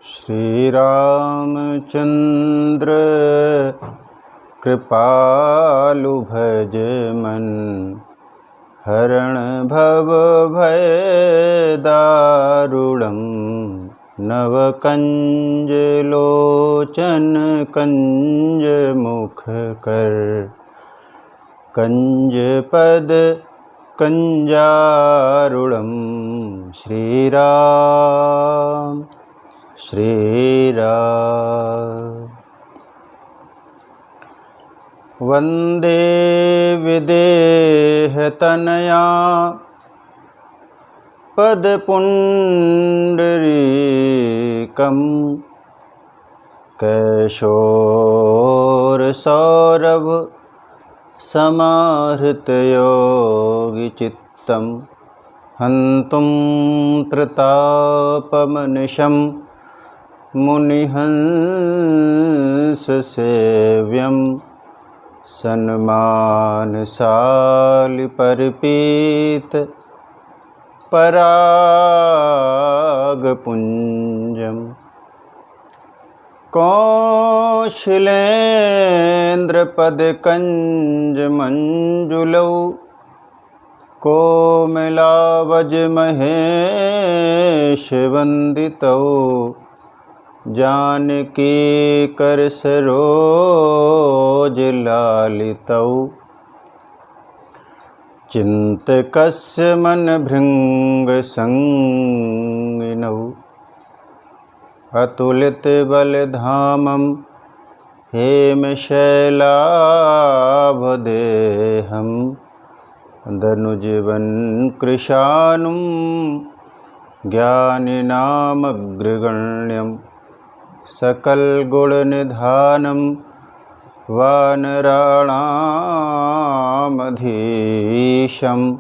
श्री रामचंद्र कृपालु भज मन, हरण भव भय दारुणम। नव कंज लोचन कंज मुख कर, कंज पद कंजारुणम। श्री राम श्री राम। वंदे विदेह तनया पदपुंडरीकं, कैशोर सौरभ समाहृत योगी चित्तम। हंतुम त्रितापमनिशं मुनिहंस सेव्यं, सन्मानशालि परिपीत परागपुंजम्। कौशलेन्द्रपदकंज मंजुलौ, कोमलावज महेश वंदितौ। जानकी कर सरोज लालितौ, चिंतकस्य मन भृंग संगिनौ। अतुलित बलधामं हेमशैलाभदेहं, दनुजीवन कृशानुं ज्ञानिनामग्रगण्यं। सकल गुण निधानं वानराणामधीशं,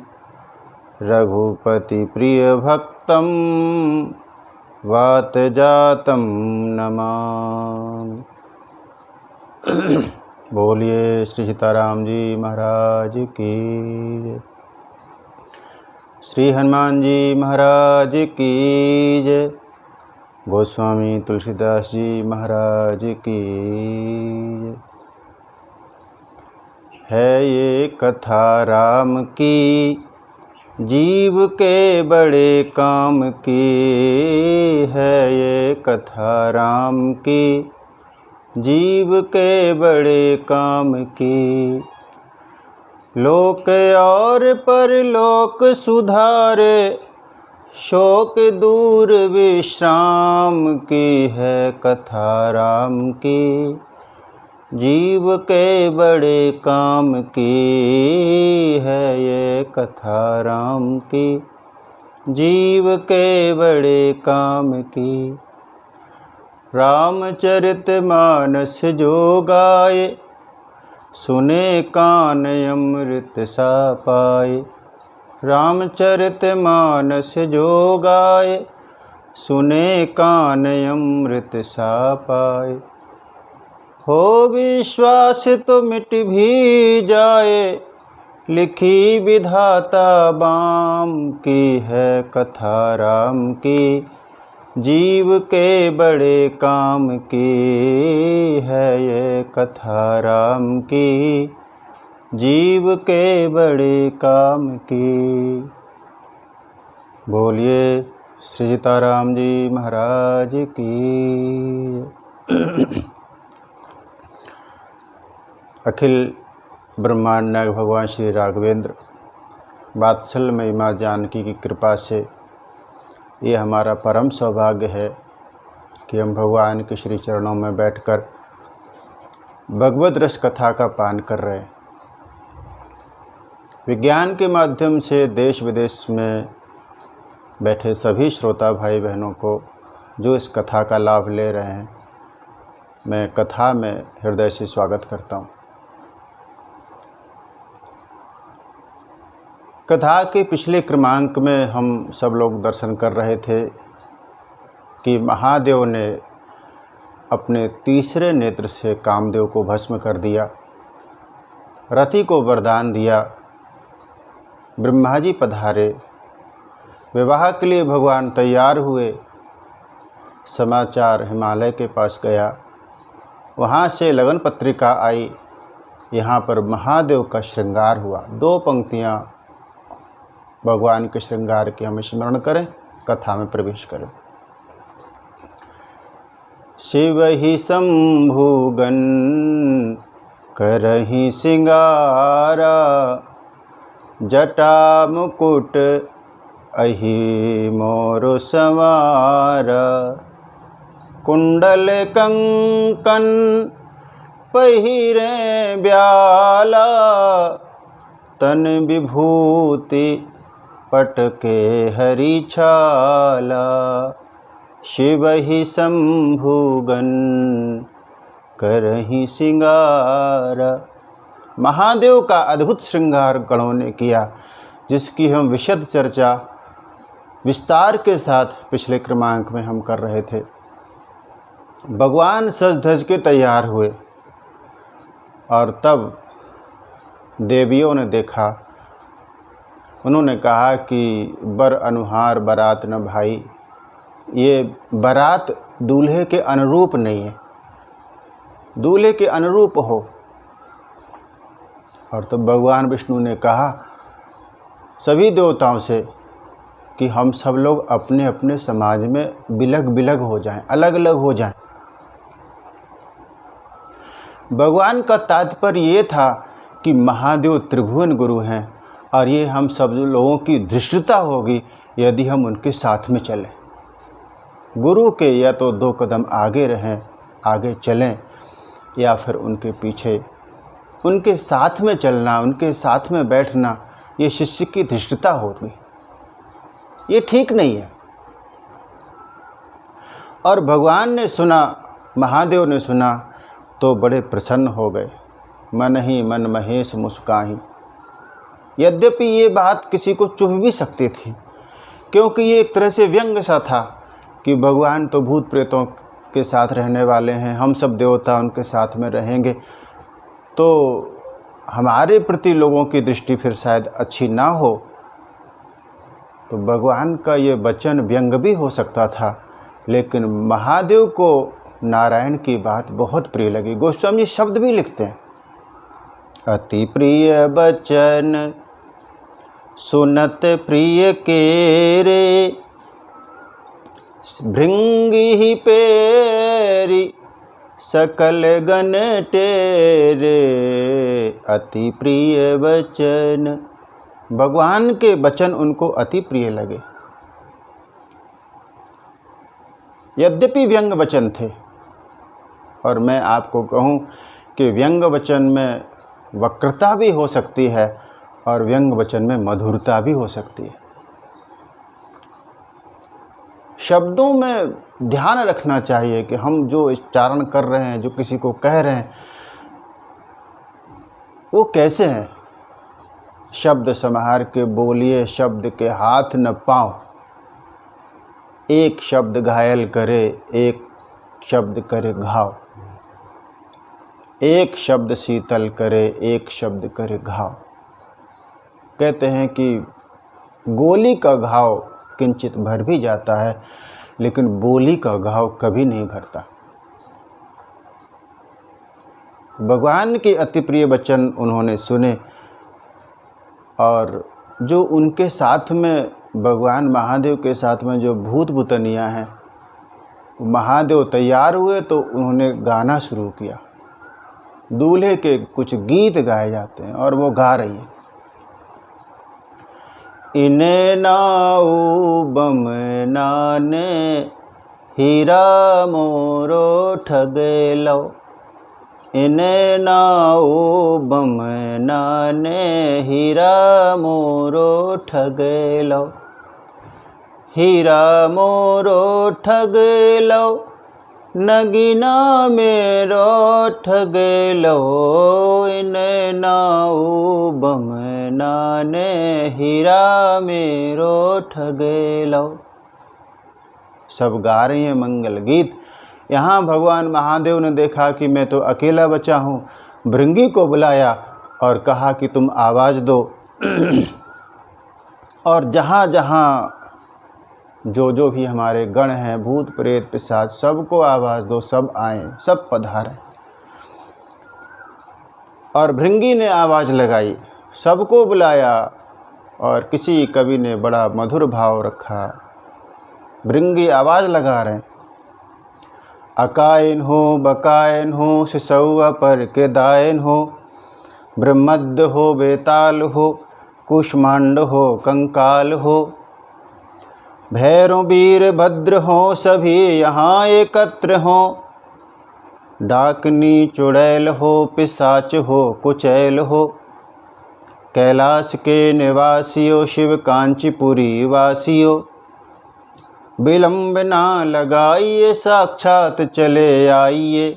रघुपति प्रिय भक्तं वातजातं नमामि। बोलिए श्री सीताराम जी महाराज की जय। श्री हनुमान जी महाराज की जय। गोस्वामी तुलसीदास जी महाराज की जय। है ये कथा राम की, जीव के बड़े काम की। है ये कथा राम की, जीव के बड़े काम की। लोक और परलोक सुधारे, शोक दूर विश्राम की। है कथा राम की, जीव के बड़े काम की। है ये कथा राम की, जीव के बड़े काम की। रामचरितमानस जो गाए, सुने कान अमृत सा पाए। रामचरितमानस जो गाए, सुने कान अमृत सा पाए। हो विश्वास तो मिट भी जाए, लिखी विधाता बाम की। है कथा राम की, जीव के बड़े काम की। है ये कथा राम की, जीव के बड़े काम की। बोलिए श्री सीताराम जी महाराज की। अखिल ब्रह्मांड नायक भगवान श्री राघवेंद्र वात्सल्यमयी माँ जानकी की कृपा से ये हमारा परम सौभाग्य है कि हम भगवान के श्री चरणों में बैठकर भगवद रस कथा का पान कर रहे हैं। विज्ञान के माध्यम से देश विदेश में बैठे सभी श्रोता भाई बहनों को जो इस कथा का लाभ ले रहे हैं, मैं कथा में हृदय से स्वागत करता हूँ। कथा के पिछले क्रमांक में हम सब लोग दर्शन कर रहे थे कि महादेव ने अपने तीसरे नेत्र से कामदेव को भस्म कर दिया, रति को वरदान दिया ब्रह्मा जी पधारे, विवाह के लिए भगवान तैयार हुए। समाचार हिमालय के पास गया, वहाँ से लगन पत्रिका आई। यहाँ पर महादेव का श्रृंगार हुआ। 2 पंक्तियाँ भगवान के श्रृंगार की हम स्मरण करें, कथा में प्रवेश करें। शिव ही शंभुगन करहि सिंगारा, जटा मुकुट अहि मोर संवारा। कुंडल कंकन पहिरे ब्याला, तन विभूति पटके हरि छाला। शिव ही शंभुगन करहि सिंगारा। महादेव का अद्भुत श्रृंगार गणों ने किया, जिसकी हम विशद चर्चा विस्तार के साथ पिछले क्रमांक में हम कर रहे थे। भगवान सज धज के तैयार हुए और तब देवियों ने देखा। उन्होंने कहा कि बर अनुहार बारात न भाई, ये बारात दूल्हे के अनुरूप नहीं है, दूल्हे के अनुरूप हो। और तब भगवान विष्णु ने कहा सभी देवताओं से कि हम सब लोग अपने अपने समाज में बिलग बिलग हो जाएं, अलग अलग हो जाएं। भगवान का तात्पर्य ये था कि महादेव त्रिभुवन गुरु हैं और ये हम सब लोगों की धृष्टता होगी यदि हम उनके साथ में चलें। गुरु के या तो 2 कदम आगे रहें, आगे चलें, या फिर उनके पीछे। उनके साथ में चलना, उनके साथ में बैठना, ये शिष्य की धृष्टता होगी, ये ठीक नहीं है। और भगवान ने सुना, महादेव ने सुना तो बड़े प्रसन्न हो गए। मन ही मन महेश मुस्काही। यद्यपि ये बात किसी को चुभ भी सकती थी, क्योंकि ये एक तरह से व्यंग सा था कि भगवान तो भूत प्रेतों के साथ रहने वाले हैं, हम सब देवता उनके साथ में रहेंगे, तो हमारे प्रति लोगों की दृष्टि फिर शायद अच्छी ना हो। तो भगवान का ये वचन व्यंग भी हो सकता था, लेकिन महादेव को नारायण की बात बहुत प्रिय लगी। गोस्वामी शब्द भी लिखते हैं, अति प्रिय बचन सुनत प्रिय के रे, भृंगी ही पेरी सकल गण टेरे। अति प्रिय वचन, भगवान के वचन उनको अति प्रिय लगे। यद्यपि व्यंग वचन थे, और मैं आपको कहूं कि व्यंग वचन में वक्रता भी हो सकती है और व्यंग वचन में मधुरता भी हो सकती है। शब्दों में ध्यान रखना चाहिए कि हम जो उच्चारण कर रहे हैं, जो किसी को कह रहे हैं, वो कैसे हैं। शब्द संभार के बोलिए, शब्द के हाथ न पाँव। एक शब्द घायल करे, एक शब्द करे घाव। एक शब्द शीतल करे, एक शब्द करे घाव। कहते हैं कि गोली का घाव किंचित भर भी जाता है, लेकिन बोली का घाव कभी नहीं भरता। भगवान के अति प्रिय वचन उन्होंने सुने, और जो उनके साथ में भगवान महादेव के साथ में जो भूत भूतनियाँ हैं, महादेव तैयार हुए तो उन्होंने गाना शुरू किया। दूल्हे के कुछ गीत गाए जाते हैं और वो गा रही है। इने नाऊ बम नाने हीरा मोरो ठगेलो। इने नाऊ बम नाने हीरा मोरो ठगेलो। हीरा मोरो ठगेलो, नगीना मेरो ठगेलो। इने नाऊ बम नाने हीरा मेरो ठगेलो। सब गा रही हैं मंगल गीत। यहाँ भगवान महादेव ने देखा कि मैं तो अकेला बचा हूँ, भृंगी को बुलाया और कहा कि तुम आवाज़ दो। और जहाँ जहाँ जो भी हमारे गण हैं, भूत प्रेत पिशाच, सबको आवाज़ दो, सब आएं, सब पधारें। और भृंगी ने आवाज़ लगाई, सबको बुलाया, और किसी कवि ने बड़ा मधुर भाव रखा। भृंगी आवाज़ लगा रहे हैं, अकायन हो बकायन हो सिसौआ पर के दायन हो, ब्रह्मद हो बेताल हो, कुष्मांड हो कंकाल हो, भैरव वीर भद्र हो सभी यहाँ एकत्र हो, डाकनी चुड़ैल हो पिशाच हो कुचैल हो, कैलाश के निवासियों शिव कांचीपुरी वासियों, विलंब ना लगाइए साक्षात चले आइए,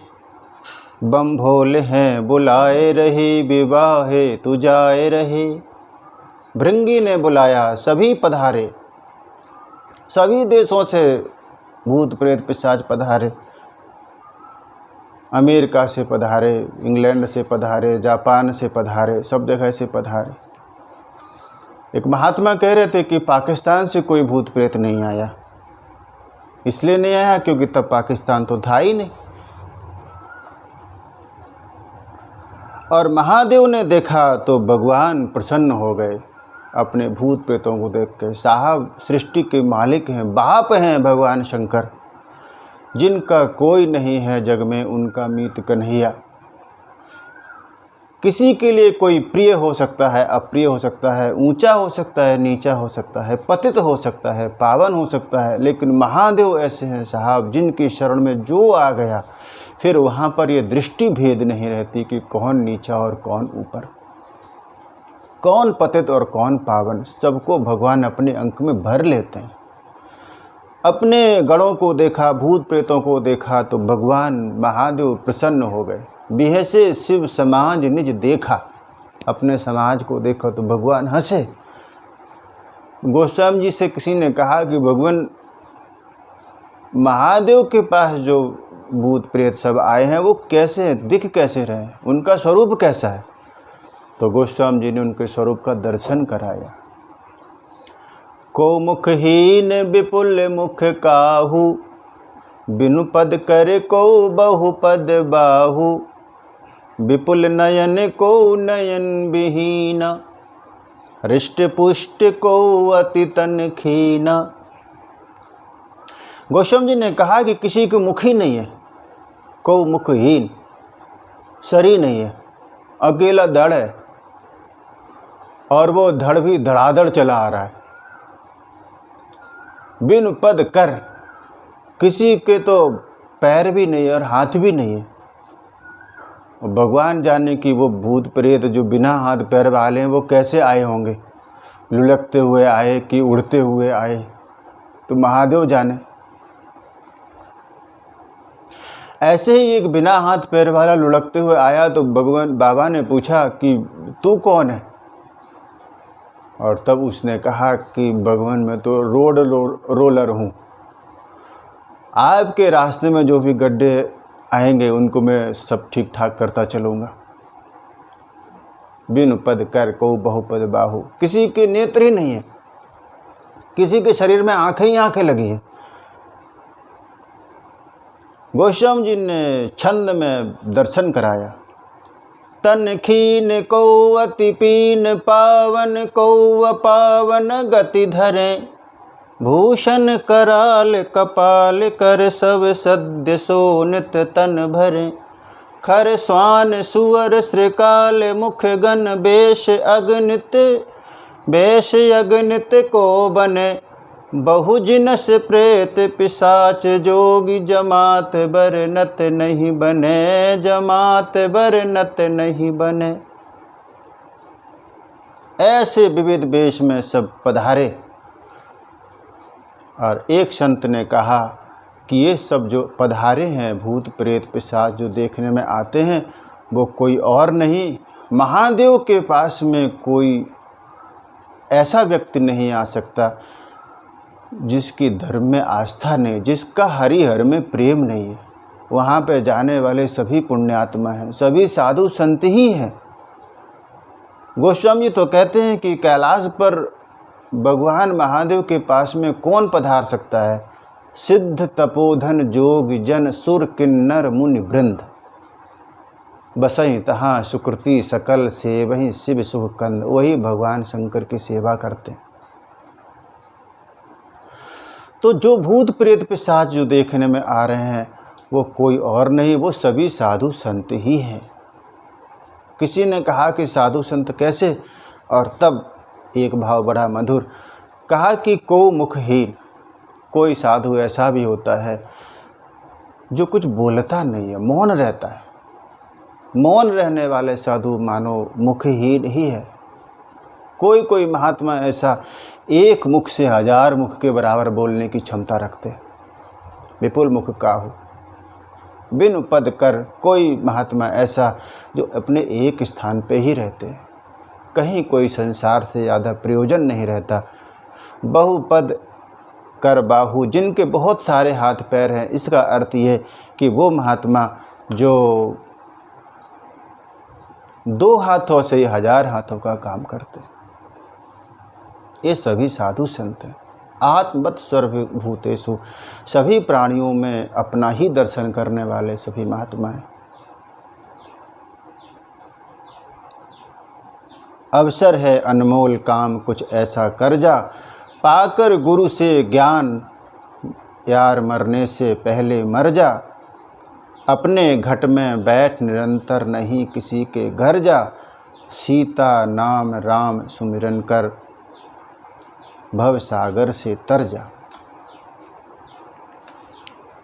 बम भोले हैं बुलाए रहे विवाहे तू जाए रहे। भृंगी ने बुलाया, सभी पधारे, सभी देशों से भूत प्रेत पिशाच पधारे, अमेरिका से पधारे, इंग्लैंड से पधारे, जापान से पधारे, सब जगह से पधारे। एक महात्मा कह रहे थे कि पाकिस्तान से कोई भूत प्रेत नहीं आया। इसलिए नहीं आया क्योंकि तब पाकिस्तान तो था ही नहीं। और महादेव ने देखा तो भगवान प्रसन्न हो गए अपने भूत प्रेतों को देख के। साहब सृष्टि के मालिक हैं, बाप हैं भगवान शंकर, जिनका कोई नहीं है जग में उनका मीत कन्हैया। किसी के लिए कोई प्रिय हो सकता है, अप्रिय हो सकता है, ऊंचा हो सकता है, नीचा हो सकता है, पतित हो सकता है, पावन हो सकता है, लेकिन महादेव ऐसे हैं साहब जिनकी शरण में जो आ गया फिर वहाँ पर ये दृष्टि भेद नहीं रहती कि कौन नीचा और कौन ऊपर, कौन पतित और कौन पावन। सबको भगवान अपने अंक में भर लेते हैं। अपने गणों को देखा, भूत प्रेतों को देखा तो भगवान महादेव प्रसन्न हो गए। बिहसे शिव समाज निज देखा, अपने समाज को देखा तो भगवान हंसे। गोस्वामी जी से किसी ने कहा कि भगवान महादेव के पास जो भूत प्रेत सब आए हैं वो कैसे हैं, दिख कैसे रहे हैं, उनका स्वरूप कैसा है? तो गोस्वामी जी ने उनके स्वरूप का दर्शन कराया। को मुखहीन विपुल मुख काहू, बिनु पद करे को बहुपद बाहू, विपुल नयन को नयन विहीना, हृष्ट पुष्ट को अति तन खीना। गोस्वामी जी ने कहा कि किसी के मुख ही नहीं है, को मुखहीन, शरीर नहीं है, अकेला धड़ है, और वो धड़ भी धड़ाधड़ चला आ रहा है। बिन पद कर, किसी के तो पैर भी नहीं है और हाथ भी नहीं है। भगवान जाने कि वो भूत प्रेत जो बिना हाथ पैर वाले हैं वो कैसे आए होंगे, लुढ़कते हुए आए कि उड़ते हुए आए, तो महादेव जाने। ऐसे ही एक बिना हाथ पैर वाला लुढ़कते हुए आया तो भगवान बाबा ने पूछा कि तू कौन है? और तब उसने कहा कि भगवान मैं तो रोड रोलर हूँ, आपके रास्ते में जो भी गड्ढे आएंगे उनको मैं सब ठीक ठाक करता चलूँगा। बिन पद कर को बहुपद बाहु, किसी के नेत्र ही नहीं है, किसी के शरीर में आंखें ही आंखें लगी हैं। गोस्वामी जी ने छंद में दर्शन कराया। तन खीन को अति पीन, पावन को अपावन गति धरे, भूषण कराल कपाल कर सब सद्य सोनित तन भरे, खर स्वान सुअर श्रीकाल मुख गण बेश अगणित को बने, बहु जिनस प्रेत पिशाच जोगी, जमात बरनत नहीं बने, जमात बरनत नहीं बने। ऐसे विविध वेश में सब पधारे। और एक संत ने कहा कि ये सब जो पधारे हैं भूत प्रेत पिशाच जो देखने में आते हैं वो कोई और नहीं, महादेव के पास में कोई ऐसा व्यक्ति नहीं आ सकता जिसकी धर्म में आस्था नहीं, जिसका हरिहर में प्रेम नहीं है। वहाँ पे जाने वाले सभी पुण्यात्मा हैं, सभी साधु संत ही हैं। गोस्वामी तो कहते हैं कि कैलाश पर भगवान महादेव के पास में कौन पधार सकता है। सिद्ध तपोधन जोग जन सुर किन्नर मुनि वृंद, बसई तहाँ सुकृति सकल से वही शिव सुख कंद। वही भगवान शंकर की सेवा करते हैं। तो जो भूत प्रेत पिशाच जो देखने में आ रहे हैं वो कोई और नहीं, वो सभी साधु संत ही हैं। किसी ने कहा कि साधु संत कैसे, और तब एक भाव बड़ा मधुर कहा कि को मुखहीन, कोई साधु ऐसा भी होता है जो कुछ बोलता नहीं है, मौन रहता है। मौन रहने वाले साधु मानो मुखहीन ही है। कोई कोई महात्मा ऐसा एक मुख से 1000 मुख के बराबर बोलने की क्षमता रखते हैं। विपुल मुख काहू बिन पद कर, कोई महात्मा ऐसा जो अपने एक स्थान पे ही रहते हैं, कहीं कोई संसार से ज़्यादा प्रयोजन नहीं रहता। बहुपद कर बाहु, जिनके बहुत सारे हाथ पैर हैं। इसका अर्थ ये कि वो महात्मा जो 2 हाथों से 1000 हाथों का काम करते हैं, ये सभी साधु संत हैं। आत्मवत् सर्वभूतेषु, सभी प्राणियों में अपना ही दर्शन करने वाले सभी महात्मा हैं। अवसर है अनमोल काम कुछ ऐसा कर जा, पाकर गुरु से ज्ञान यार मरने से पहले मर जा। अपने घट में बैठ निरंतर नहीं किसी के घर जा, सीता नाम राम सुमिरन कर भव सागर से तर जा।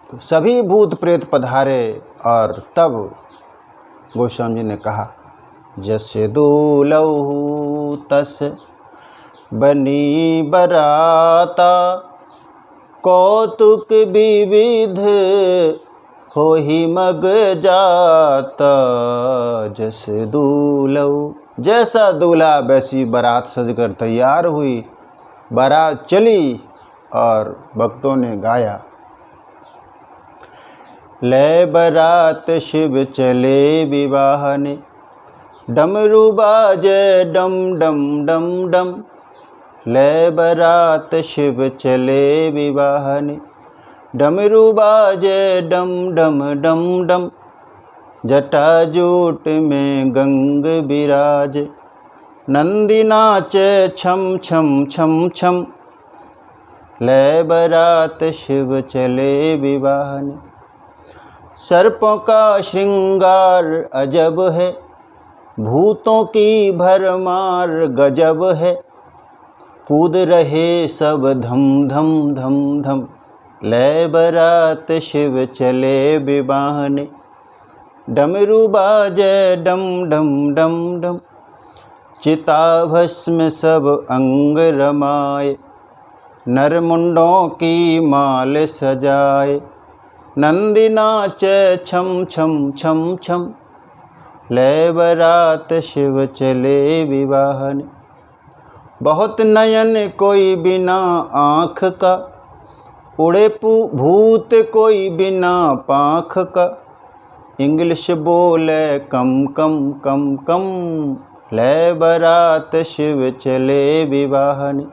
तो सभी भूत प्रेत पधारे और तब गोस्वामी जी ने कहा, जस दूलहु तस बनी बराता, कौतुक विविध होहि मग जाता। जस दूलहु, जैसा दूल्हा वैसी बारात सजकर तैयार हुई। बारात चली और भक्तों ने गाया, ले बारात शिव चले विवाहने, डमरू बाजे डम डम डम डम। ले बारात शिव चले विवाहने, डमरू बाजे डम डम डम डम। जटाजूट में गंग विराज, नंदी नाचे छम छम छम छम। ले बारात शिव चले विवाहने, सर्पों का श्रृंगार अजब है, भूतों की भरमार गजब है। कूद रहे सब धम धम धम धम, ले बारात शिव चले विवाहने, डमरू बाजे डम डम डम डम। चिताभस्म सब अंग रमाए, नर मुंडों की माल सजाए। नंदी नाचे छम छम छम छम, ले बारात शिव चले विवाहने। बहुत नयन कोई बिना आँख का, उड़े भूत कोई बिना पाँख का। इंग्लिश बोले कम कम कम कम, ले बारात शिव चले विवाहने।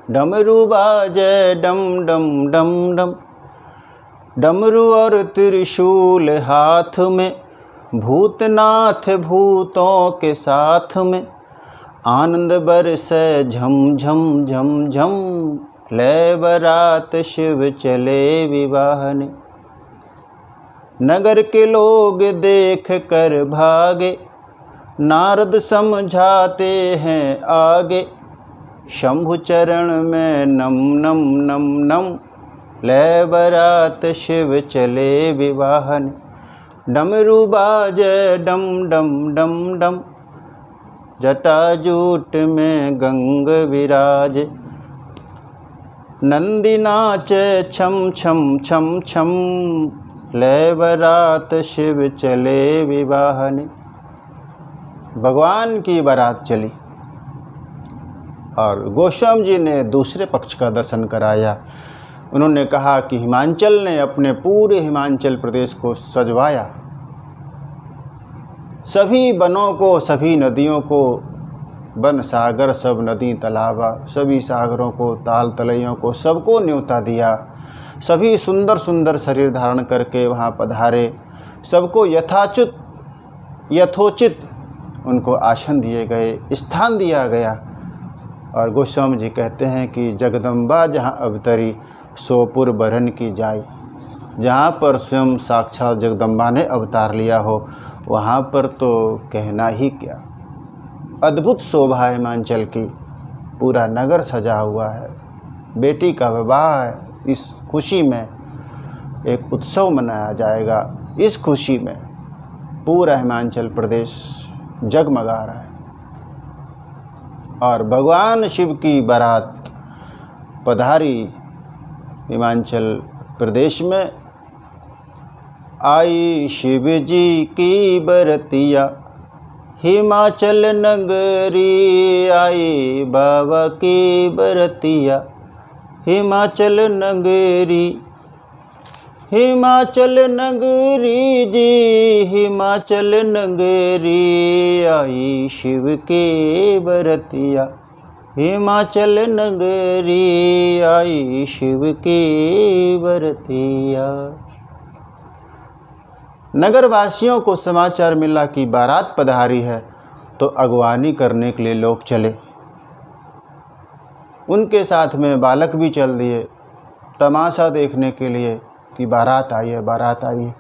डमरू बाजे डम डम डम डम। डमरू और त्रिशूल हाथ में, भूतनाथ भूतों के साथ में। आनंद बरसे झम झम झम झम, ले बारात शिव चले विवाहने। नगर के लोग देख कर भागे, नारद समझाते हैं आगे। शंभु चरण में नम नम नम नम, ले बारात शिव चले विवाहने। डमरू बाजे डम डम डम डम, जटाजूट में गंग विराज। नंदी नाचे छम छम छम छम, ले बारात शिव चले विवाहने। भगवान की बारात चली और गोस्वामी जी ने दूसरे पक्ष का दर्शन कराया। उन्होंने कहा कि हिमाचल ने अपने पूरे हिमाचल प्रदेश को सजवाया, सभी वनों को, सभी नदियों को वन सागर सब नदी तालाबा, सभी सागरों को, ताल तलैयों को, सबको न्योता दिया। सभी सुंदर सुंदर शरीर धारण करके वहाँ पधारे। सबको यथोचित उनको आसन दिए गए, स्थान दिया गया। और गोस्वामी जी कहते हैं कि जगदम्बा जहाँ अवतरी सोपुर बरन की जाय। जहाँ पर स्वयं साक्षात जगदम्बा ने अवतार लिया हो वहाँ पर तो कहना ही क्या। अद्भुत शोभा है हिमाचल की, पूरा नगर सजा हुआ है। बेटी का विवाह है, इस खुशी में एक उत्सव मनाया जाएगा। इस खुशी में पूरा हिमाचल प्रदेश जगमगा रहा है। और भगवान शिव की बारात पधारी हिमाचल प्रदेश में। आई शिव जी की बरतिया हिमाचल नगरी, आई बाबा की बरतिया हिमाचल नगरी। हिमाचल नगरी जी हिमाचल नगरी, आई शिव के बरतिया हिमाचल नगरी, आई शिव के बरतिया। नगरवासियों को समाचार मिला कि बारात पधारी है, तो अगवानी करने के लिए लोग चले। उनके साथ में बालक भी चल दिए तमाशा देखने के लिए कि बारात आई है, बारात आई है।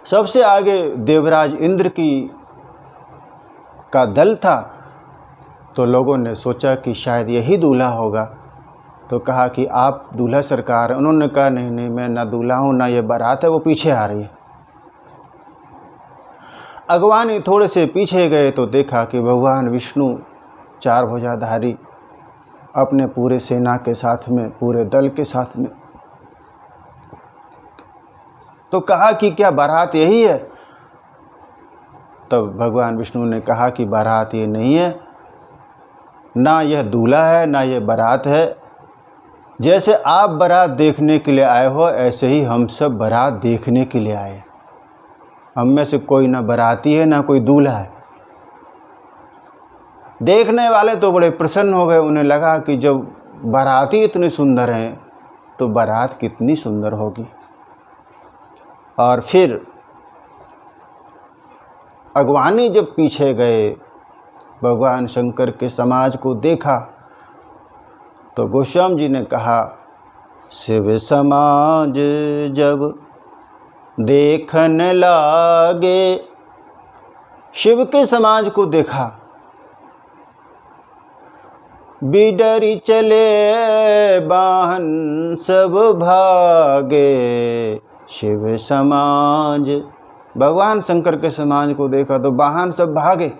सबसे आगे देवराज इंद्र का दल था, तो लोगों ने सोचा कि शायद यही दूल्हा होगा, तो कहा कि आप दूल्हा सरकार। उन्होंने कहा नहीं नहीं, मैं ना दूल्हा हूँ ना ये बारात है, वो पीछे आ रही है। अगवानी थोड़े से पीछे गए तो देखा कि भगवान विष्णु चार भुजाधारी अपने पूरे सेना के साथ में, पूरे दल के साथ में। तो कहा कि क्या बारात यही है? तब भगवान विष्णु ने कहा कि बारात ये नहीं है, ना यह दूल्हा है ना यह बारात है। जैसे आप बारात देखने के लिए आए हो, ऐसे ही हम सब बारात देखने के लिए आए। हम में से कोई ना बाराती है ना कोई दूल्हा है। देखने वाले तो बड़े प्रसन्न हो गए। उन्हें लगा कि जब बाराती इतने सुंदर हैं तो बारात कितनी सुंदर होगी। और फिर अगवानी जब पीछे गए, भगवान शंकर के समाज को देखा, तो गोस्वामी जी ने कहा, शिव समाज जब देखन लागे। शिव के समाज को देखा, बिडरी चले बाहन सब भागे। शिव समाज, भगवान शंकर के समाज को देखा तो वाहन सब भागे।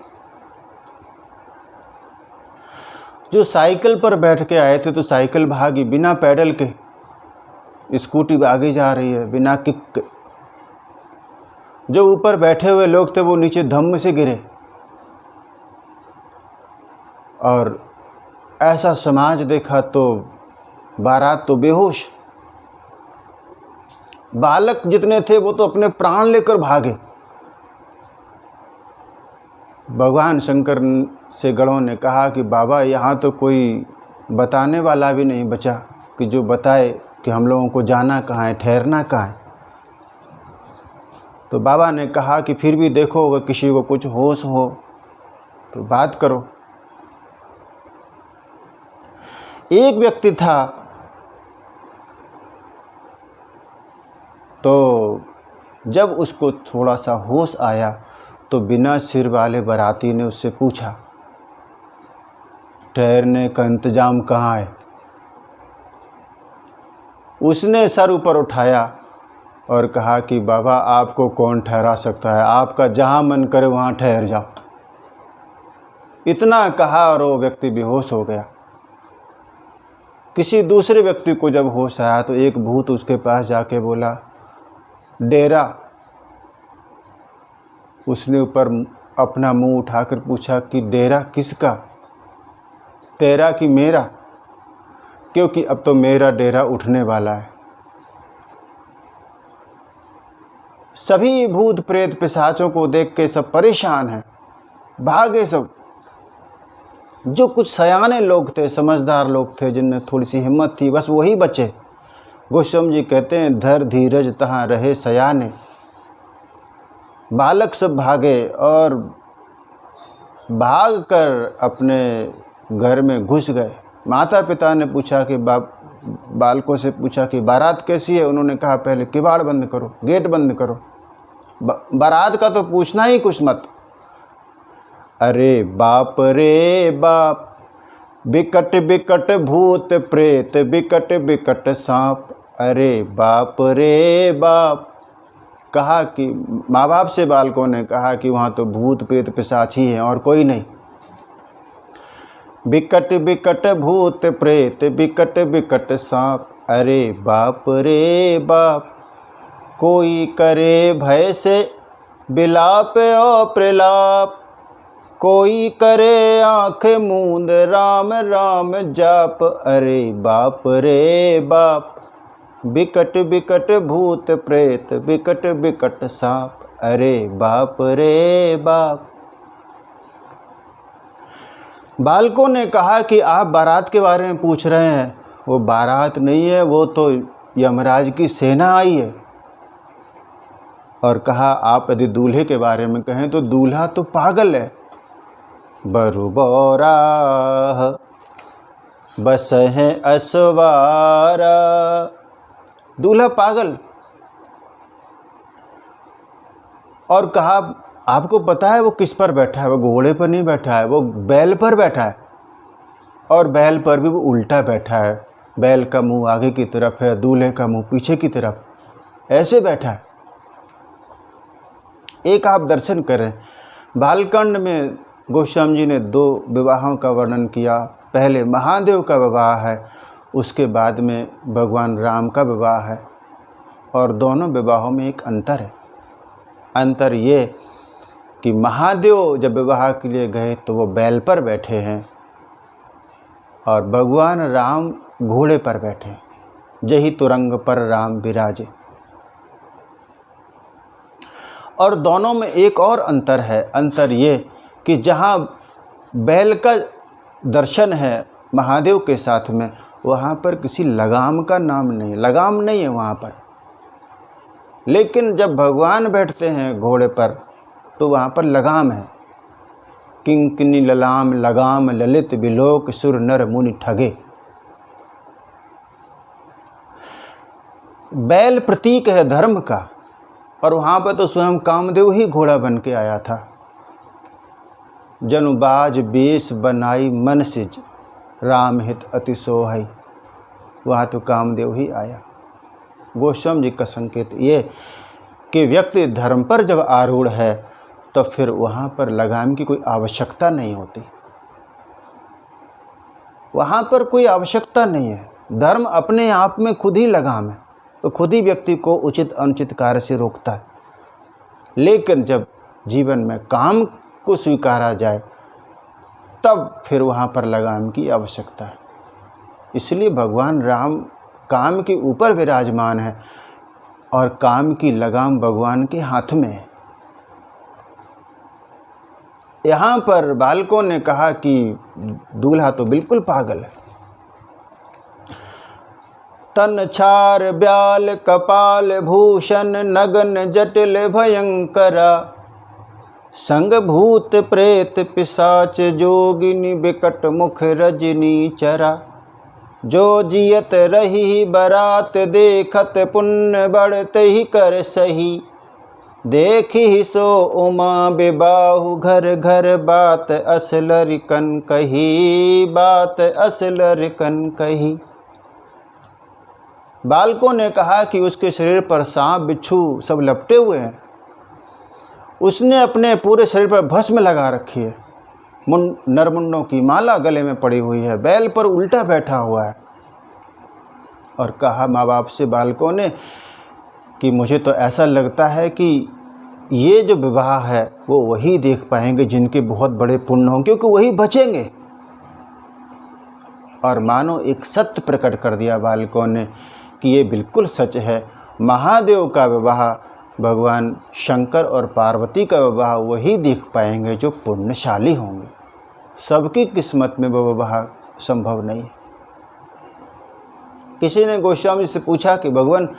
जो साइकिल पर बैठ के आए थे तो साइकिल भागी बिना पैडल के। स्कूटी आगे जा रही है बिना किक के। जो ऊपर बैठे हुए लोग थे वो नीचे धम्म से गिरे। और ऐसा समाज देखा तो बारात तो बेहोश। बालक जितने थे वो तो अपने प्राण लेकर भागे। भगवान शंकर से गणों ने कहा कि बाबा यहाँ तो कोई बताने वाला भी नहीं बचा कि जो बताए कि हम लोगों को जाना कहाँ है, ठहरना कहाँ है। तो बाबा ने कहा कि फिर भी देखो, अगर किसी को कुछ होश हो तो बात करो। एक व्यक्ति था, तो जब उसको थोड़ा सा होश आया तो बिना सिर वाले बाराती ने उससे पूछा, ठहरने का इंतजाम कहाँ है? उसने सर ऊपर उठाया और कहा कि बाबा आपको कौन ठहरा सकता है, आपका जहाँ मन करे वहाँ ठहर जाओ। इतना कहा और वो व्यक्ति बेहोश हो गया। किसी दूसरे व्यक्ति को जब होश आया तो एक भूत उसके पास जाके बोला, डेरा। उसने ऊपर अपना मुंह उठाकर पूछा कि डेरा किसका, तेरा कि मेरा? क्योंकि अब तो मेरा डेरा उठने वाला है। सभी भूत प्रेत पिशाचों को देख के सब परेशान हैं। भागे सब। जो कुछ सयाने लोग थे, समझदार लोग थे, जिनमें थोड़ी सी हिम्मत थी, बस वही बचे। गोस्वामी जी कहते हैं, धर धीरज तहाँ रहे सयाने। बालक सब भागे और भागकर अपने घर में घुस गए। माता पिता ने पूछा कि बालकों से पूछा कि बारात कैसी है। उन्होंने कहा, पहले किवाड़ बंद करो, गेट बंद करो, बारात का तो पूछना ही कुछ मत। अरे बाप रे बाप, बिकट बिकट भूत प्रेत, बिकट बिकट सांप। अरे बाप रे बाप। कहा कि माँ बाप से बालकों ने कहा कि वहाँ तो भूत प्रेत पिशाच ही हैं और कोई नहीं। बिकट बिकट भूत प्रेत, बिकट बिकट सांप। अरे बाप रे बाप। कोई करे भय से बिलाप और प्रलाप, कोई करे आँख मूंद राम राम जाप। अरे बाप रे बाप। बिकट बिकट भूत प्रेत, बिकट बिकट सांप। अरे बाप रे बाप। बालकों ने कहा कि आप बारात के बारे में पूछ रहे हैं। वो बारात नहीं है, वो तो यमराज की सेना आई है। और कहा, आप यदि दूल्हे के बारे में कहें तो दूल्हा तो पागल है। बरुबौरा बस है असवारा। दूल्हा पागल। और कहा, आपको पता है वो किस पर बैठा है? वो घोड़े पर नहीं बैठा है, वो बैल पर बैठा है। और बैल पर भी वो उल्टा बैठा है। बैल का मुंह आगे की तरफ है, दूल्हे का मुंह पीछे की तरफ, ऐसे बैठा है। एक आप दर्शन करें। बालकांड में गोस्वामी जी ने 2 विवाहों का वर्णन किया। पहले महादेव का विवाह है, उसके बाद में भगवान राम का विवाह है। और दोनों विवाहों में एक अंतर है। अंतर ये कि महादेव जब विवाह के लिए गए तो वो बैल पर बैठे हैं और भगवान राम घोड़े पर बैठे। जही तुरंग पर राम विराजे। और दोनों में एक और अंतर है। अंतर ये कि जहाँ बैल का दर्शन है महादेव के साथ में, वहाँ पर किसी लगाम का नाम नहीं, लगाम नहीं है वहाँ पर। लेकिन जब भगवान बैठते हैं घोड़े पर तो वहाँ पर लगाम है। किंकिनी ललाम लगाम ललित बिलोक सुर नर मुनि ठगे। बैल प्रतीक है धर्म का, और वहाँ पर तो स्वयं कामदेव ही घोड़ा बन के आया था। जनुबाज बेश बनाई मन सिज, राम हित अति सोहई। वहाँ तो कामदेव ही आया। गोस्वामी जी का संकेत ये कि व्यक्ति धर्म पर जब आरूढ़ है तो फिर वहाँ पर लगाम की कोई आवश्यकता नहीं होती। वहाँ पर कोई आवश्यकता नहीं है। धर्म अपने आप में खुद ही लगाम है, तो खुद ही व्यक्ति को उचित अनुचित कार्य से रोकता है। लेकिन जब जीवन में काम को स्वीकारा जाए तब फिर वहाँ पर लगाम की आवश्यकता है। इसलिए भगवान राम काम के ऊपर विराजमान है और काम की लगाम भगवान के हाथ में है। यहाँ पर बालकों ने कहा कि दूल्हा तो बिल्कुल पागल है। तन छार ब्याल कपाल भूषण नगन जटिल भयंकरा, संग भूत प्रेत पिशाच जोगिनी बिकट मुख रजनी चरा। जो जियत रही बरात देखत पुण्य बढ़ते ही कर सही, देखी सो उमा बेबाहु घर घर बात असल रिकन कही, बात असल रिकन कही। बालकों ने कहा कि उसके शरीर पर सांप बिच्छू सब लपटे हुए हैं। उसने अपने पूरे शरीर पर भस्म लगा रखी है। नरमुंडों की माला गले में पड़ी हुई है। बैल पर उल्टा बैठा हुआ है। और कहा माँ बाप से बालकों ने कि मुझे तो ऐसा लगता है कि ये जो विवाह है वो वही देख पाएंगे जिनके बहुत बड़े पुण्य होंगे, क्योंकि वही बचेंगे। और मानो एक सत्य प्रकट कर दिया बालकों ने कि ये बिल्कुल सच है। महादेव का विवाह भगवान शंकर और पार्वती का विवाह वही देख पाएंगे जो पुण्यशाली होंगे। सबकी किस्मत में वो विवाह संभव नहीं है। किसी ने गोस्वामी से पूछा कि भगवान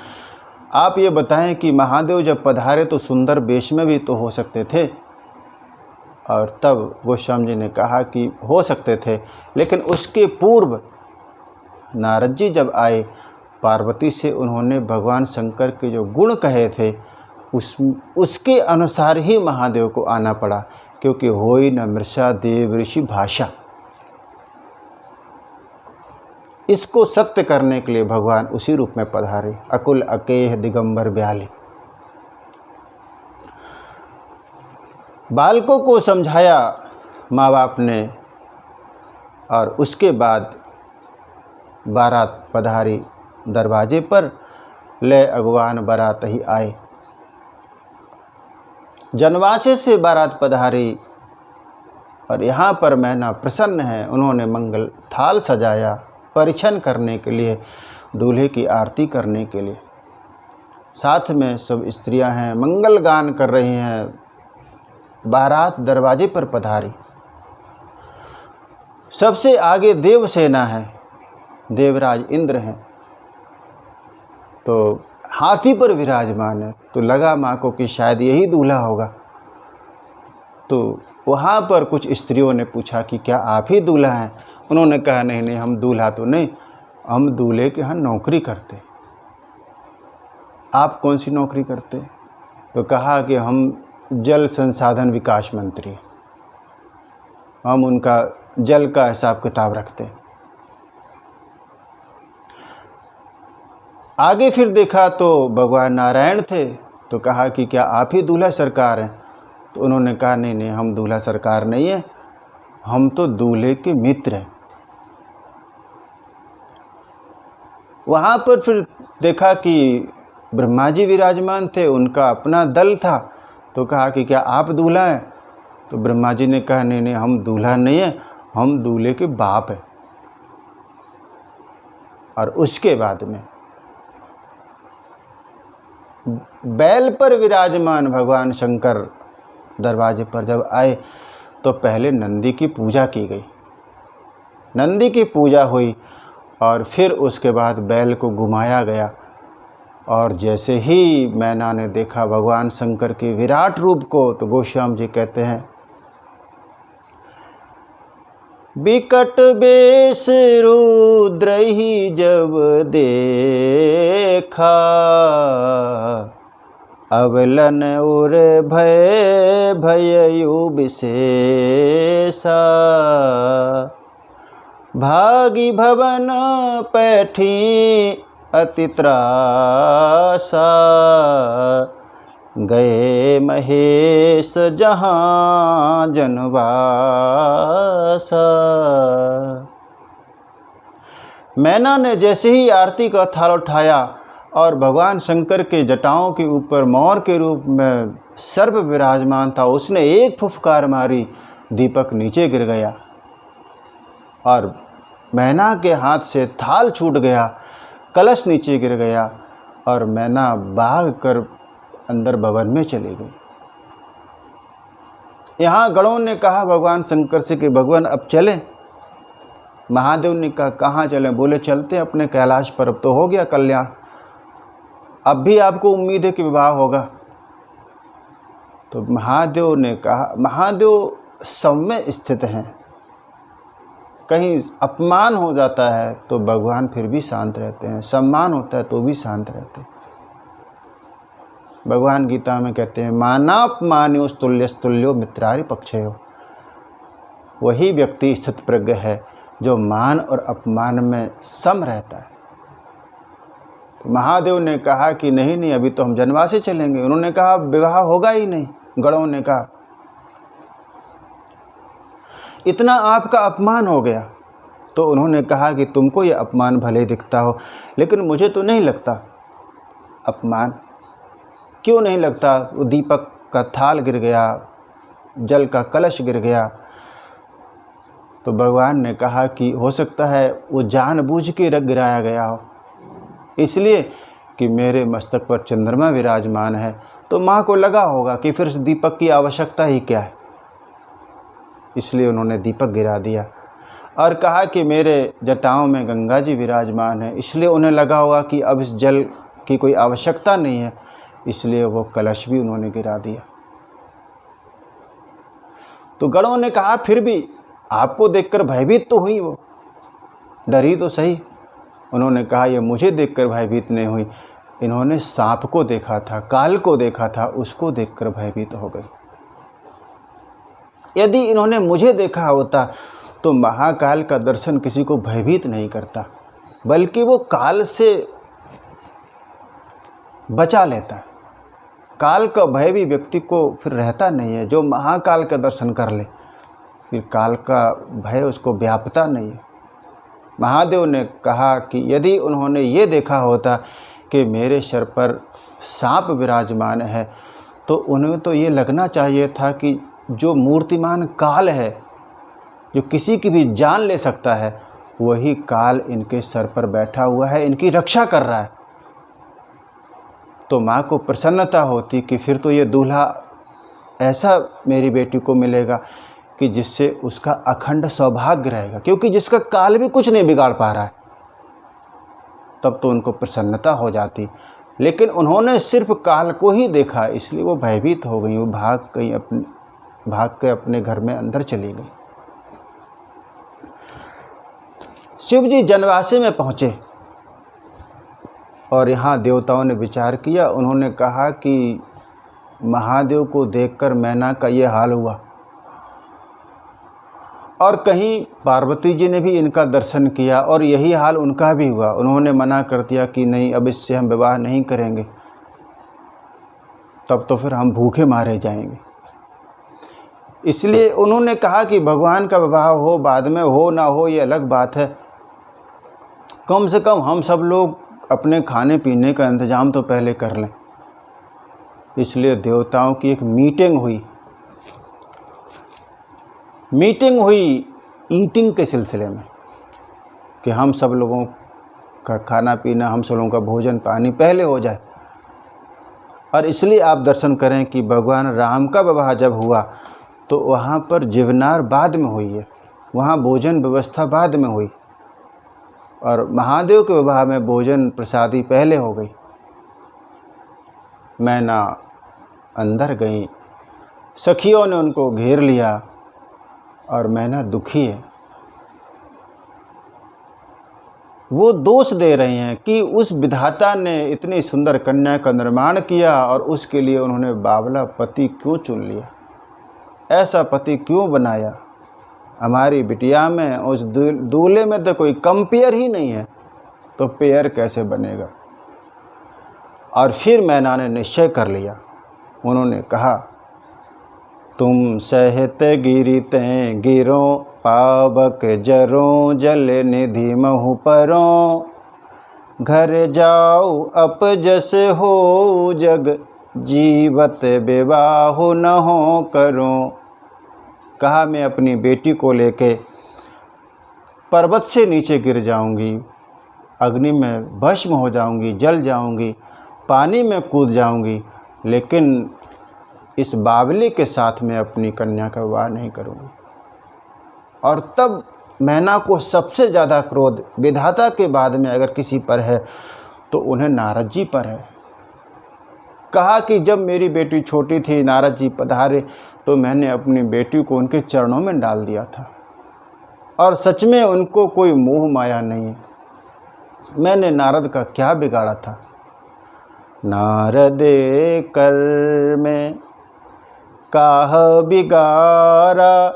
आप ये बताएं कि महादेव जब पधारे तो सुंदर वेश में भी तो हो सकते थे। और तब गोस्वामी जी ने कहा कि हो सकते थे, लेकिन उसके पूर्व नारद जी जब आए पार्वती से उन्होंने भगवान शंकर के जो गुण कहे थे उसके अनुसार ही महादेव को आना पड़ा, क्योंकि होई न मृषा देव ऋषि भाषा। इसको सत्य करने के लिए भगवान उसी रूप में पधारे, अकुल अकेह दिगंबर ब्याली। बालकों को समझाया माँ बाप ने, और उसके बाद बारात पधारी दरवाजे पर, ले अगवान बारात ही आए। जनवासे से बारात पधारी और यहाँ पर मैना प्रसन्न है। उन्होंने मंगल थाल सजाया परिछन करने के लिए, दूल्हे की आरती करने के लिए। साथ में सब स्त्रियां हैं, मंगल गान कर रही हैं। बारात दरवाजे पर पधारी। सबसे आगे देवसेना है, देवराज इंद्र हैं, तो हाथी पर विराजमान है। तो लगा माँ को कि शायद यही दूल्हा होगा। तो वहाँ पर कुछ स्त्रियों ने पूछा कि क्या आप ही दूल्हा हैं? उन्होंने कहा नहीं नहीं, हम दूल्हा तो नहीं, हम दूल्हे के यहाँ नौकरी करते। आप कौन सी नौकरी करते? तो कहा कि हम जल संसाधन विकास मंत्री, हम उनका जल का हिसाब किताब रखते हैं। आगे फिर देखा तो भगवान नारायण थे, तो कहा कि क्या आप ही दूल्हा सरकार हैं? तो उन्होंने कहा नहीं नहीं, हम दूल्हा सरकार नहीं है, हम तो दूल्हे के मित्र हैं। वहाँ पर फिर देखा कि ब्रह्मा जी विराजमान थे, उनका अपना दल था। तो कहा कि क्या आप दूल्हा हैं? तो ब्रह्मा जी ने कहा नहीं नहीं, हम दूल्हा नहीं है, हम दूल्हे के बाप हैं। और उसके बाद में बैल पर विराजमान भगवान शंकर दरवाजे पर जब आए तो पहले नंदी की पूजा की गई। नंदी की पूजा हुई और फिर उसके बाद बैल को घुमाया गया। और जैसे ही मैना ने देखा भगवान शंकर के विराट रूप को, तो गोस्वामी जी कहते हैं, बिकट बेश रुद्र ही जब देखा, अवलन उर भय भययु विशेषा, भागी भवन पैठी अति त्रासा, गए महेश जहाँ जनवासा। मैना ने जैसे ही आरती का थाल उठाया और भगवान शंकर के जटाओं के ऊपर मोर के रूप में सर्प विराजमान था, उसने एक फुफकार मारी, दीपक नीचे गिर गया और मैना के हाथ से थाल छूट गया, कलश नीचे गिर गया और मैना भाग कर अंदर भवन में चली गई। यहाँ गणों ने कहा भगवान शंकर से कि भगवान अब चलें। महादेव ने कहा कहाँ चलें? बोले चलते हैं अपने कैलाश पर, अब तो हो गया कल्याण, अब भी आपको उम्मीद है कि विवाह होगा। तो महादेव ने कहा, महादेव सौम्य स्थित हैं, कहीं अपमान हो जाता है तो भगवान फिर भी शांत रहते हैं, सम्मान होता है तो भी शांत रहते हैं। भगवान गीता में कहते हैं, मानापमान्योस्तुल्यस्तुल्यो मित्रारि पक्षयो। वही व्यक्ति स्थित प्रज्ञ है जो मान और अपमान में सम रहता है। तो महादेव ने कहा कि नहीं नहीं, अभी तो हम जनवासे चलेंगे। उन्होंने कहा विवाह होगा ही नहीं। गणों ने कहा इतना आपका अपमान हो गया। तो उन्होंने कहा कि तुमको ये अपमान भले दिखता हो, लेकिन मुझे तो नहीं लगता अपमान। क्यों नहीं लगता? वो दीपक का थाल गिर गया, जल का कलश गिर गया। तो भगवान ने कहा कि हो सकता है वो जानबूझ के रख गिराया गया हो, इसलिए कि मेरे मस्तक पर चंद्रमा विराजमान है, तो माँ को लगा होगा कि फिर इस दीपक की आवश्यकता ही क्या है। इसलिए उन्होंने दीपक गिरा दिया और कहा कि मेरे जटाओं में गंगा जी विराजमान है, इसलिए उन्हें लगा होगा कि अब इस जल की कोई आवश्यकता नहीं है, इसलिए वो कलश भी उन्होंने गिरा दिया। तो गणों ने कहा फिर भी आपको देखकर भयभीत तो हुई, वो डरी तो सही। उन्होंने कहा ये मुझे देखकर भयभीत नहीं हुई, इन्होंने सांप को देखा था, काल को देखा था, उसको देखकर भयभीत हो गई। यदि इन्होंने मुझे देखा होता तो महाकाल का दर्शन किसी को भयभीत नहीं करता, बल्कि वो काल से बचा लेता है। काल का भय भी व्यक्ति को फिर रहता नहीं है। जो महाकाल का दर्शन कर ले फिर काल का भय उसको व्यापता नहीं है। महादेव ने कहा कि यदि उन्होंने ये देखा होता कि मेरे सिर पर सांप विराजमान है, तो उन्हें तो ये लगना चाहिए था कि जो मूर्तिमान काल है, जो किसी की भी जान ले सकता है, वही काल इनके सर पर बैठा हुआ है, इनकी रक्षा कर रहा है। तो माँ को प्रसन्नता होती कि फिर तो ये दूल्हा ऐसा मेरी बेटी को मिलेगा कि जिससे उसका अखंड सौभाग्य रहेगा, क्योंकि जिसका काल भी कुछ नहीं बिगाड़ पा रहा है। तब तो उनको प्रसन्नता हो जाती, लेकिन उन्होंने सिर्फ काल को ही देखा, इसलिए वो भयभीत हो गई। वो भाग के अपने घर में अंदर चली गई। शिव जी जनवासे में पहुँचे और यहाँ देवताओं ने विचार किया। उन्होंने कहा कि महादेव को देखकर मैना का ये हाल हुआ, और कहीं पार्वती जी ने भी इनका दर्शन किया और यही हाल उनका भी हुआ। उन्होंने मना कर दिया कि नहीं, अब इससे हम विवाह नहीं करेंगे, तब तो फिर हम भूखे मारे जाएंगे। इसलिए उन्होंने कहा कि भगवान का विवाह हो, बाद में हो ना हो ये अलग बात है, कम से कम हम सब लोग अपने खाने पीने का इंतज़ाम तो पहले कर लें। इसलिए देवताओं की एक मीटिंग हुई ईटिंग के सिलसिले में, कि हम सब लोगों का खाना पीना, हम सब लोगों का भोजन पानी पहले हो जाए। और इसलिए आप दर्शन करें कि भगवान राम का विवाह जब हुआ तो वहाँ पर जीवनार बाद में हुई है, वहाँ भोजन व्यवस्था बाद में हुई, और महादेव के विवाह में भोजन प्रसादी पहले हो गई। मैना अंदर गई, सखियों ने उनको घेर लिया और मैना दुखी है। वो दोष दे रहे हैं कि उस विधाता ने इतनी सुंदर कन्या का निर्माण किया और उसके लिए उन्होंने बावला पति क्यों चुन लिया, ऐसा पति क्यों बनाया। हमारी बिटिया में उस दूल्हे में तो कोई कंपेयर ही नहीं है, तो पेयर कैसे बनेगा। और फिर मैना ने निश्चय कर लिया। उन्होंने कहा, तुम सहत गिरिते गिरो, पावक जरो जल निधि महु परो, घर जाओ अपजस हो जग, जीवत विवाह न हो करो। कहा, मैं अपनी बेटी को लेके पर्वत से नीचे गिर जाऊंगी, अग्नि में भस्म हो जाऊंगी, जल जाऊंगी, पानी में कूद जाऊंगी, लेकिन इस बावली के साथ मैं अपनी कन्या का विवाह नहीं करूंगी। और तब मैना को सबसे ज़्यादा क्रोध विधाता के बाद में अगर किसी पर है तो उन्हें नारद जी पर है। कहा कि जब मेरी बेटी छोटी थी, नारद जी पधारे तो मैंने अपनी बेटी को उनके चरणों में डाल दिया था, और सच में उनको कोई मोह माया नहीं है। मैंने नारद का क्या बिगाड़ा था। नारद कर में काह बिगारा,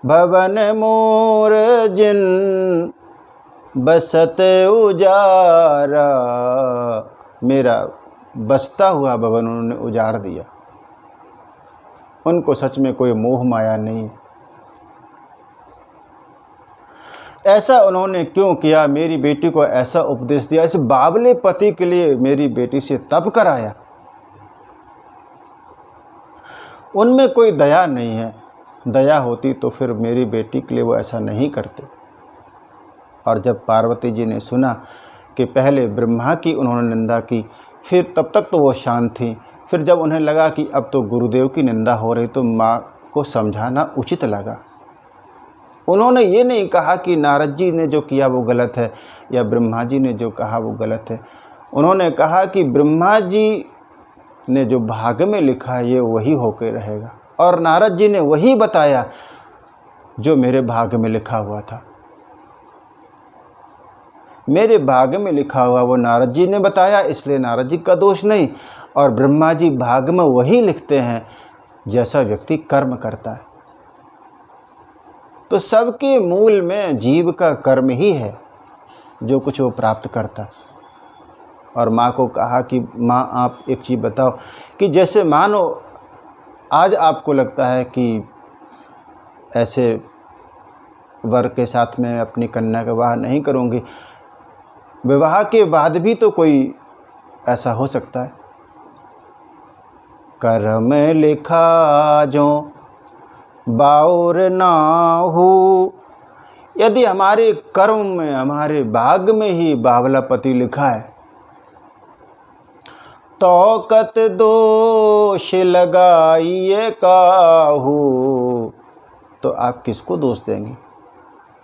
भवन मोर जिन बसत उजारा। मेरा बसता हुआ भवन उन्होंने उजाड़ दिया। उनको सच में कोई मोह माया नहीं है। ऐसा उन्होंने क्यों किया, मेरी बेटी को ऐसा उपदेश दिया, इस बावले पति के लिए मेरी बेटी से तप कराया। उनमें कोई दया नहीं है। दया होती तो फिर मेरी बेटी के लिए वो ऐसा नहीं करते। और जब पार्वती जी ने सुना कि पहले ब्रह्मा की उन्होंने निंदा की, फिर तब तक तो वो शांत थी, फिर जब उन्हें लगा कि अब तो गुरुदेव की निंदा हो रही तो माँ को समझाना उचित लगा। उन्होंने ये नहीं कहा कि नारद जी ने जो किया वो गलत है या ब्रह्मा जी ने जो कहा वो गलत है। उन्होंने कहा कि ब्रह्मा जी ने जो भाग में लिखा है ये वही होकर रहेगा, और नारद जी ने वही बताया जो मेरे भाग में लिखा हुआ था। मेरे भाग में लिखा हुआ वो नारद जी ने बताया, इसलिए नारद जी का दोष नहीं। और ब्रह्मा जी भाग में वही लिखते हैं जैसा व्यक्ति कर्म करता है। तो सबके मूल में जीव का कर्म ही है, जो कुछ वो प्राप्त करता है। और माँ को कहा कि माँ आप एक चीज़ बताओ कि जैसे मानो आज आपको लगता है कि ऐसे वर के साथ में अपनी कन्या का विवाह नहीं करूँगी, विवाह के बाद भी तो कोई ऐसा हो सकता है। कर्म लिखा जो बाउर ना हो, यदि हमारे कर्म में हमारे भाग में ही बावलापति लिखा है तो कत दोष लगाइए काहू, तो आप किसको दोष देंगे।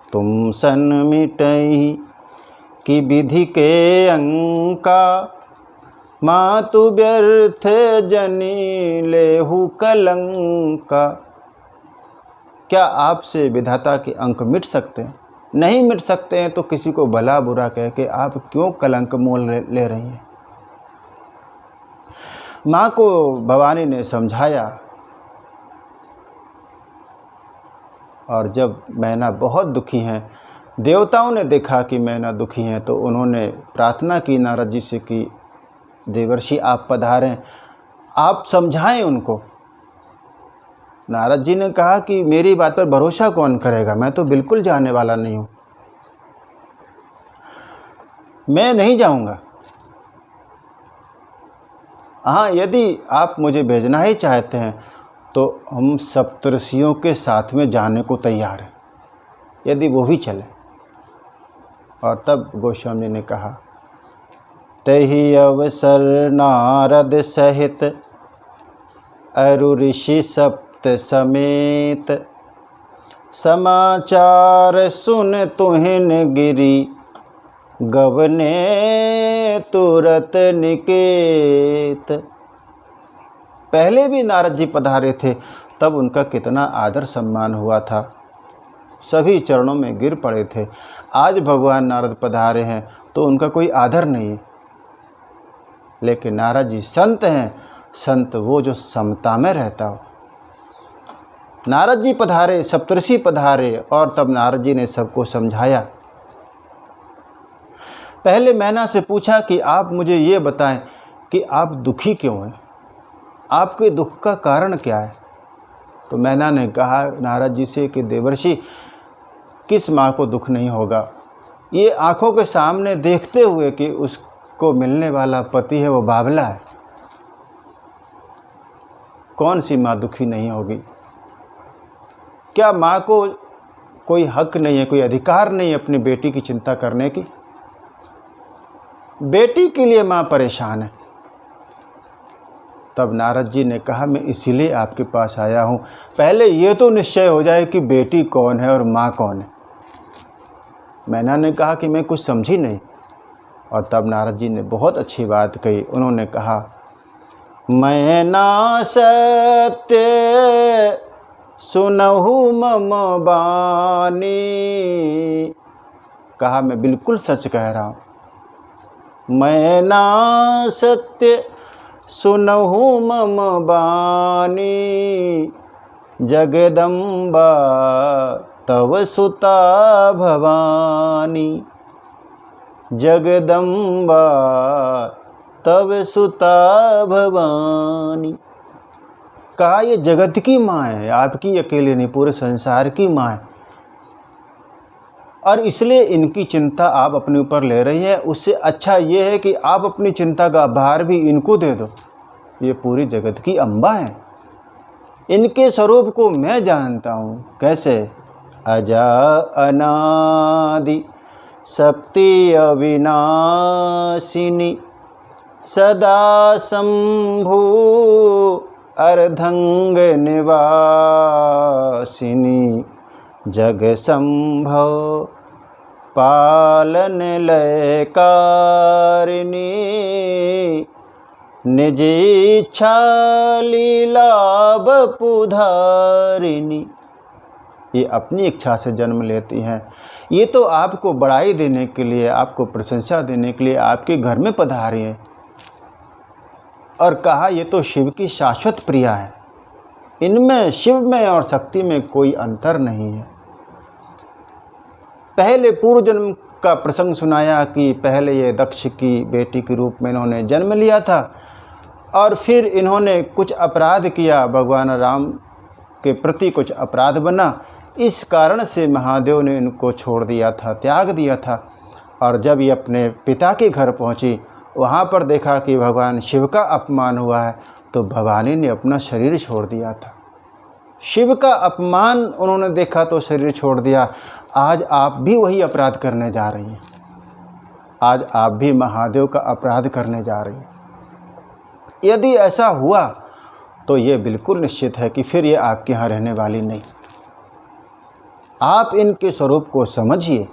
तुम सन मिटई कि विधि के अंका, मातु व्यर्थ जनी लेहु कलंका। क्या आपसे विधाता के अंक मिट सकते हैं? नहीं मिट सकते हैं, तो किसी को भला बुरा कह के आप क्यों कलंक मोल ले रही हैं। माँ को भवानी ने समझाया, और जब मैना बहुत दुखी हैं, देवताओं ने देखा कि मैना दुखी हैं, तो उन्होंने प्रार्थना की नारद जी से कि देवर्षि आप पधारें, आप समझाएं उनको। नारद जी ने कहा कि मेरी बात पर भरोसा कौन करेगा, मैं तो बिल्कुल जाने वाला नहीं हूँ, मैं नहीं जाऊँगा। हाँ, यदि आप मुझे भेजना ही चाहते हैं तो हम सप्तऋषियों के साथ में जाने को तैयार हैं, यदि वो भी चले। और तब गोस्वामी ने कहा, तहि अवसर नारद सहित अरु ऋषि सप्त समेत, समाचार सुन तुहिन गिरी गवने तुरत निकेत। पहले भी नारद जी पधारे थे, तब उनका कितना आदर सम्मान हुआ था, सभी चरणों में गिर पड़े थे। आज भगवान नारद पधारे हैं तो उनका कोई आदर नहीं है। लेकिन नारद जी संत हैं, संत वो जो समता में रहता हो। नारद जी पधारे, सप्तऋषि पधारे, और तब नारद जी ने सबको समझाया। पहले मैना से पूछा कि आप मुझे ये बताएं कि आप दुखी क्यों हैं, आपके दुख का कारण क्या है। तो मैना ने कहा नारद जी से कि देवर्षि, किस माँ को दुख नहीं होगा, ये आँखों के सामने देखते हुए कि उसको मिलने वाला पति है वो बावला है, कौन सी माँ दुखी नहीं होगी। क्या माँ को कोई हक नहीं है, कोई अधिकार नहीं है अपनी बेटी की चिंता करने की। बेटी के लिए माँ परेशान है। तब नारद जी ने कहा, मैं इसीलिए आपके पास आया हूँ, पहले ये तो निश्चय हो जाए कि बेटी कौन है और माँ कौन है। मैना ने कहा कि मैं कुछ समझी नहीं। और तब नारद जी ने बहुत अच्छी बात कही। उन्होंने कहा, मैना सत्य सुनहु मम बानी। कहा, मैं बिल्कुल सच कह रहा हूँ। मैना सत्य सुनहु मम बानी, जगदम्बा तव सुता भवानी। जगदम्बा तव सुता भवानी। कहा, ये जगत की माँ है, आपकी अकेले नहीं, पूरे संसार की माँ है, और इसलिए इनकी चिंता आप अपने ऊपर ले रही हैं। उससे अच्छा ये है कि आप अपनी चिंता का भार भी इनको दे दो। ये पूरी जगत की अम्बा है, इनके स्वरूप को मैं जानता हूँ। कैसे? अजा अनादि शक्ति अविनाशिनी सदा शंभु अर्धंग निवासिनी जग संभव पालन लयकारिणी निज इच्छा लीला बपुधारिणी। ये अपनी इच्छा से जन्म लेती हैं। ये तो आपको बड़ाई देने के लिए, आपको प्रशंसा देने के लिए आपके घर में पधारी हैं। और कहा ये तो शिव की शाश्वत प्रिया है, इनमें शिव में और शक्ति में कोई अंतर नहीं है। पहले पूर्व जन्म का प्रसंग सुनाया कि पहले ये दक्ष की बेटी के रूप में इन्होंने जन्म लिया था और फिर इन्होंने कुछ अपराध किया, भगवान राम के प्रति कुछ अपराध बना, इस कारण से महादेव ने इनको छोड़ दिया था, त्याग दिया था। और जब ये अपने पिता के घर पहुंची, वहाँ पर देखा कि भगवान शिव का अपमान हुआ है, तो भवानी ने अपना शरीर छोड़ दिया था। शिव का अपमान उन्होंने देखा तो शरीर छोड़ दिया। आज आप भी वही अपराध करने जा रही हैं, आज आप भी महादेव का अपराध करने जा रही हैं। यदि ऐसा हुआ तो ये बिल्कुल निश्चित है कि फिर ये आपके यहाँ रहने वाली नहीं। आप इनके स्वरूप को समझिए।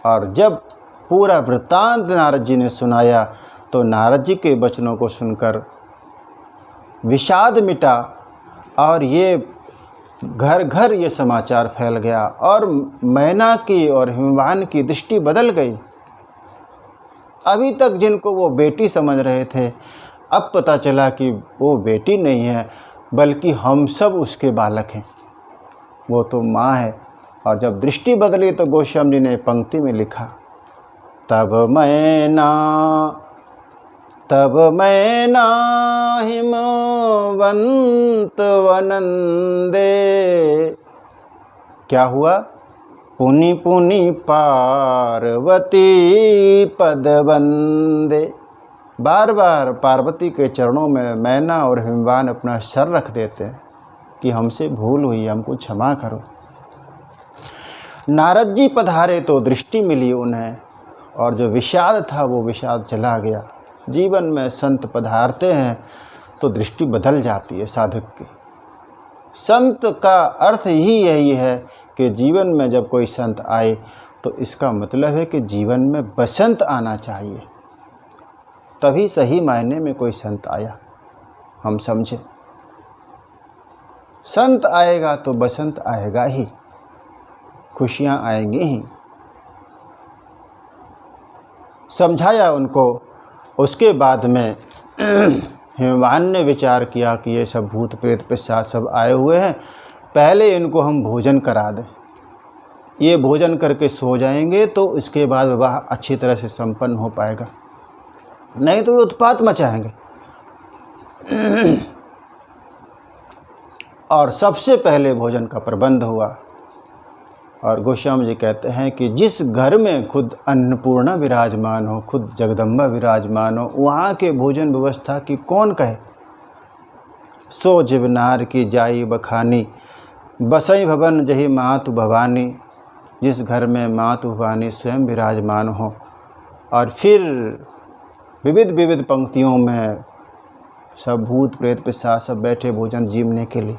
और जब पूरा वृत्तांत नारद जी ने सुनाया तो नारद जी के वचनों को सुनकर विषाद मिटा और ये घर घर ये समाचार फैल गया और मैना की और हिमवान की दृष्टि बदल गई। अभी तक जिनको वो बेटी समझ रहे थे, अब पता चला कि वो बेटी नहीं है बल्कि हम सब उसके बालक हैं, वो तो माँ है। और जब दृष्टि बदली तो गोस्वामी जी ने पंक्ति में लिखा, तब मैना हिमवंत वनंदे। क्या हुआ? पुनि पुनि पार्वती पद वंदे। बार बार पार्वती के चरणों में मैना और हिमवान अपना सर रख देते हैं कि हमसे भूल हुई, हमको क्षमा करो। नारद जी पधारे तो दृष्टि मिली उन्हें, और जो विषाद था वो विषाद चला गया। जीवन में संत पधारते हैं तो दृष्टि बदल जाती है साधक की। संत का अर्थ ही यही है कि जीवन में जब कोई संत आए तो इसका मतलब है कि जीवन में बसंत आना चाहिए, तभी सही मायने में कोई संत आया, हम समझे। संत आएगा तो बसंत आएगा ही, खुशियाँ आएंगी ही। समझाया उनको। उसके बाद में हिमवान ने विचार किया कि ये सब भूत प्रेत पिशाच सब आए हुए हैं, पहले इनको हम भोजन करा दें। ये भोजन करके सो जाएंगे तो इसके बाद विवाह अच्छी तरह से संपन्न हो पाएगा, नहीं तो ये उत्पात मचाएंगे। और सबसे पहले भोजन का प्रबंध हुआ। और गोस्वामी जी कहते हैं कि जिस घर में खुद अन्नपूर्णा विराजमान हो, खुद जगदम्बा विराजमान हो, वहाँ के भोजन व्यवस्था की कौन कहे। सो जीवनार की जाई बखानी, बसई भवन जही मातु भवानी। जिस घर में मातु भवानी स्वयं विराजमान हो। और फिर विविध विविध पंक्तियों में सब भूत प्रेत पिशाच सब बैठे भोजन जीवने के लिए।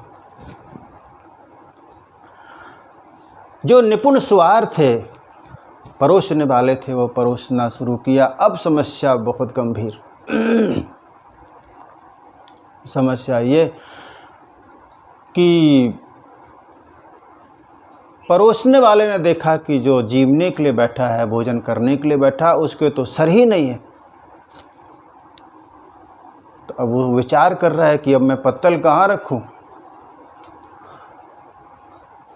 जो निपुण सुवार थे, परोसने वाले थे, वो परोसना शुरू किया। अब समस्या बहुत गंभीर। समस्या ये कि परोसने वाले ने देखा कि जो जीवने के लिए बैठा है, भोजन करने के लिए बैठा, उसके तो सर ही नहीं है। तो अब वो विचार कर रहा है कि अब मैं पत्तल कहाँ रखूं,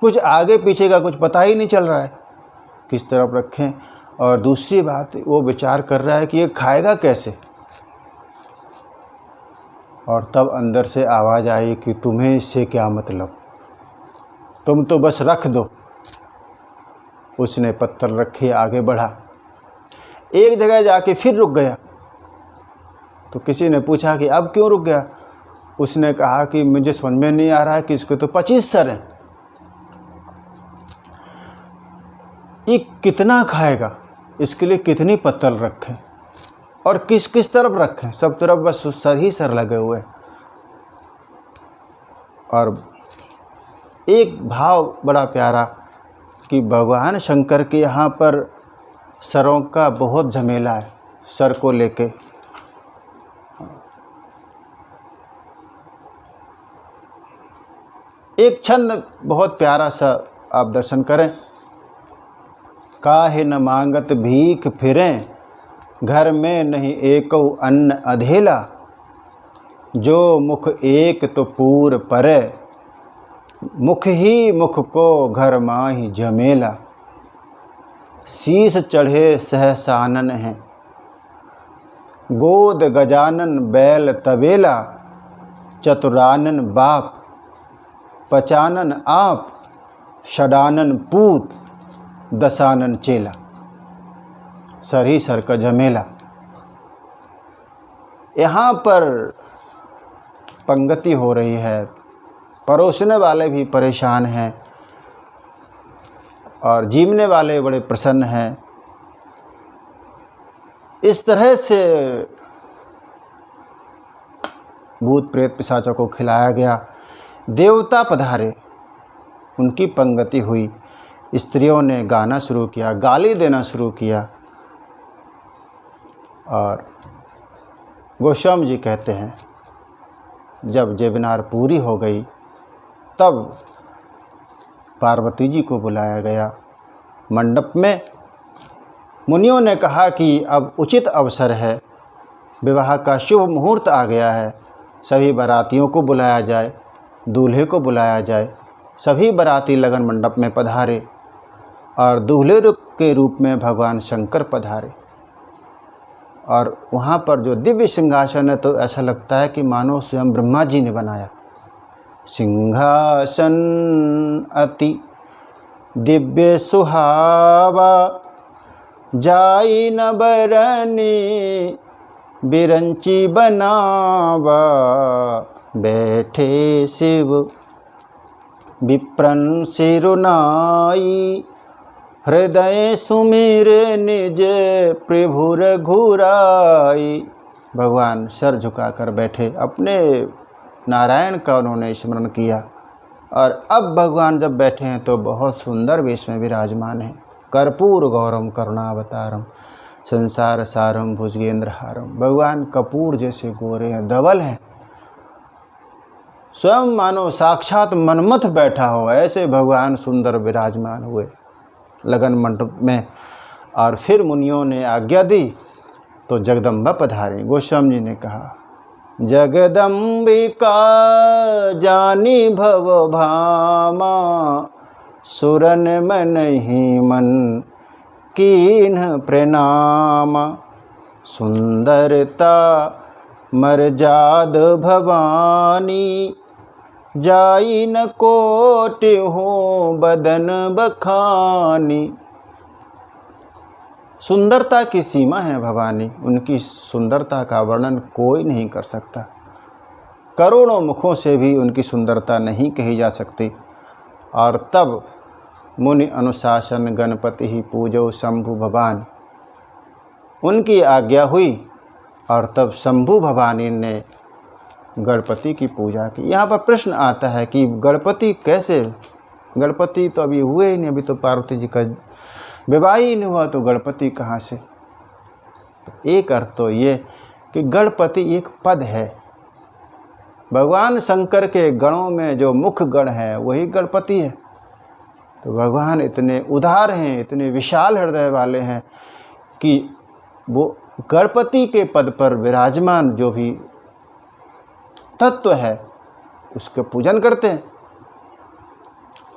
कुछ आगे पीछे का कुछ पता ही नहीं चल रहा है, किस तरफ रखें। और दूसरी बात, वो विचार कर रहा है कि ये खाएगा कैसे। और तब अंदर से आवाज़ आई कि तुम्हें इससे क्या मतलब, तुम तो बस रख दो। उसने पत्थर रखे, आगे बढ़ा। एक जगह जाके फिर रुक गया। तो किसी ने पूछा कि अब क्यों रुक गया। उसने कहा कि मुझे समझ में नहीं आ रहा है कि इसको तो 25 सर हैं। ये कितना खाएगा, इसके लिए कितनी पत्तल रखें और किस किस तरफ रखें, सब तरफ बस सर ही सर लगे हुए हैं। और एक भाव बड़ा प्यारा कि भगवान शंकर के यहाँ पर सरों का बहुत झमेला है, सर को लेके। एक छंद बहुत प्यारा सा आप दर्शन करें। काहे न मांगत भीख फिरें, घर में नहीं एको अन्न अधेला, जो मुख एक तो पूर परे, मुख ही मुख को घर माही जमेला, शीस चढ़े सहसानन है, गोद गजानन बैल तबेला, चतुरानन बाप पचानन आप, षडानन पूत दसानन चेला। सर ही सर का झमेला। यहाँ पर पंगति हो रही है, परोसने वाले भी परेशान हैं और जीवने वाले बड़े प्रसन्न हैं। इस तरह से भूत प्रेत पिशाचों को खिलाया गया। देवता पधारे, उनकी पंगति हुई। स्त्रियों ने गाना शुरू किया, गाली देना शुरू किया। और गोस्वामी जी कहते हैं जब जेवनार पूरी हो गई तब पार्वती जी को बुलाया गया मंडप में। मुनियों ने कहा कि अब उचित अवसर है, विवाह का शुभ मुहूर्त आ गया है, सभी बारातियों को बुलाया जाए, दूल्हे को बुलाया जाए। सभी बाराती लगन मंडप में पधारे और दूल्हे के रूप में भगवान शंकर पधारे। और वहाँ पर जो दिव्य सिंहासन है तो ऐसा लगता है कि मानो स्वयं ब्रह्मा जी ने बनाया। सिंहासन अति दिव्य सुहावा, जाई न बरनी बिरंची बनावा, बैठे शिव विप्रन सिरुनाई, हृदय सुमिर निज प्रभु रघुराई। भगवान सर झुकाकर बैठे, अपने नारायण का उन्होंने स्मरण किया। और अब भगवान जब बैठे हैं तो बहुत सुंदर वेश में विराजमान हैं। कर्पूर गौरम करुणावतारम, संसार सारम भुजगेंद्रहारम। भगवान कपूर जैसे गोरे हैं, धवल हैं, स्वयं मानो साक्षात मनमथ बैठा हो, ऐसे भगवान सुंदर विराजमान हुए लगन मंडप में। और फिर मुनियों ने आज्ञा दी तो जगदम्बा पधारी। गोस्वामी जी ने कहा, जगदम्बिका जानी भव भामा, सुरन मन ही मन कीन्ह प्रणामा, सुंदरता मरजाद भवानी, जाई न कोट हो बदन बखानी। सुंदरता की सीमा है भवानी, उनकी सुंदरता का वर्णन कोई नहीं कर सकता। करोड़ों मुखों से भी उनकी सुंदरता नहीं कही जा सकती। और तब मुनि अनुशासन गणपति ही पूजो शंभु भवानी, उनकी आज्ञा हुई और तब शंभु भवानी ने गणपति की पूजा की। यहाँ पर प्रश्न आता है कि गणपति कैसे, गणपति तो अभी हुए ही नहीं, अभी तो पार्वती जी का विवाह ही नहीं हुआ, तो गणपति कहाँ से। तो एक अर्थ तो ये कि गणपति एक पद है। भगवान शंकर के गणों में जो मुख्य गण है वही गणपति है। तो भगवान इतने उदार हैं, इतने विशाल हृदय वाले हैं कि वो गणपति के पद पर विराजमान जो भी तत्व है उसके पूजन करते हैं।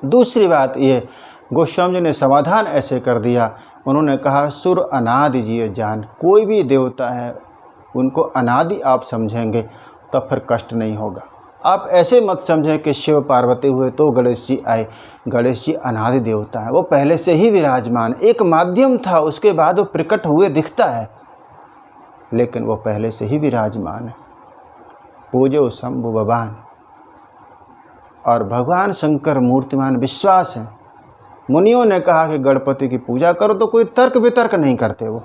दूसरी बात ये, गोस्वामी जी ने समाधान ऐसे कर दिया, उन्होंने कहा सुर अनादि जिय जान। कोई भी देवता है उनको अनादि आप समझेंगे तो फिर कष्ट नहीं होगा। आप ऐसे मत समझें कि शिव पार्वती हुए तो गणेश जी आए। गणेश जी अनादि देवता है, वो पहले से ही विराजमान, एक माध्यम था, उसके बाद वो प्रकट हुए दिखता है, लेकिन वो पहले से ही विराजमान है। पूजो शंभु भवान। और भगवान शंकर मूर्तिमान विश्वास है मुनियों ने कहा कि गणपति की पूजा करो, तो कोई तर्क वितर्क नहीं करते वो,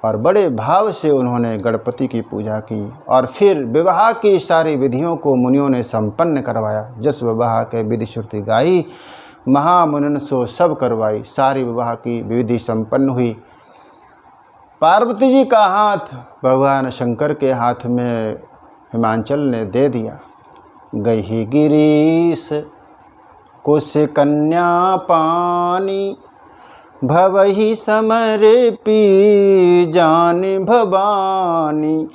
और बड़े भाव से उन्होंने गणपति की पूजा की। और फिर विवाह की सारी विधियों को मुनियों ने संपन्न करवाया। जस विवाह के विधि श्रुति गाई, महामुनिन सो सब करवाई। सारी विवाह की विधि संपन्न हुई। पार्वती जी का हाथ भगवान शंकर के हाथ में हिमांचल ने दे दिया। गई गिरीश कुश कन्या पानी, भवहि समरे पी जान भवानी।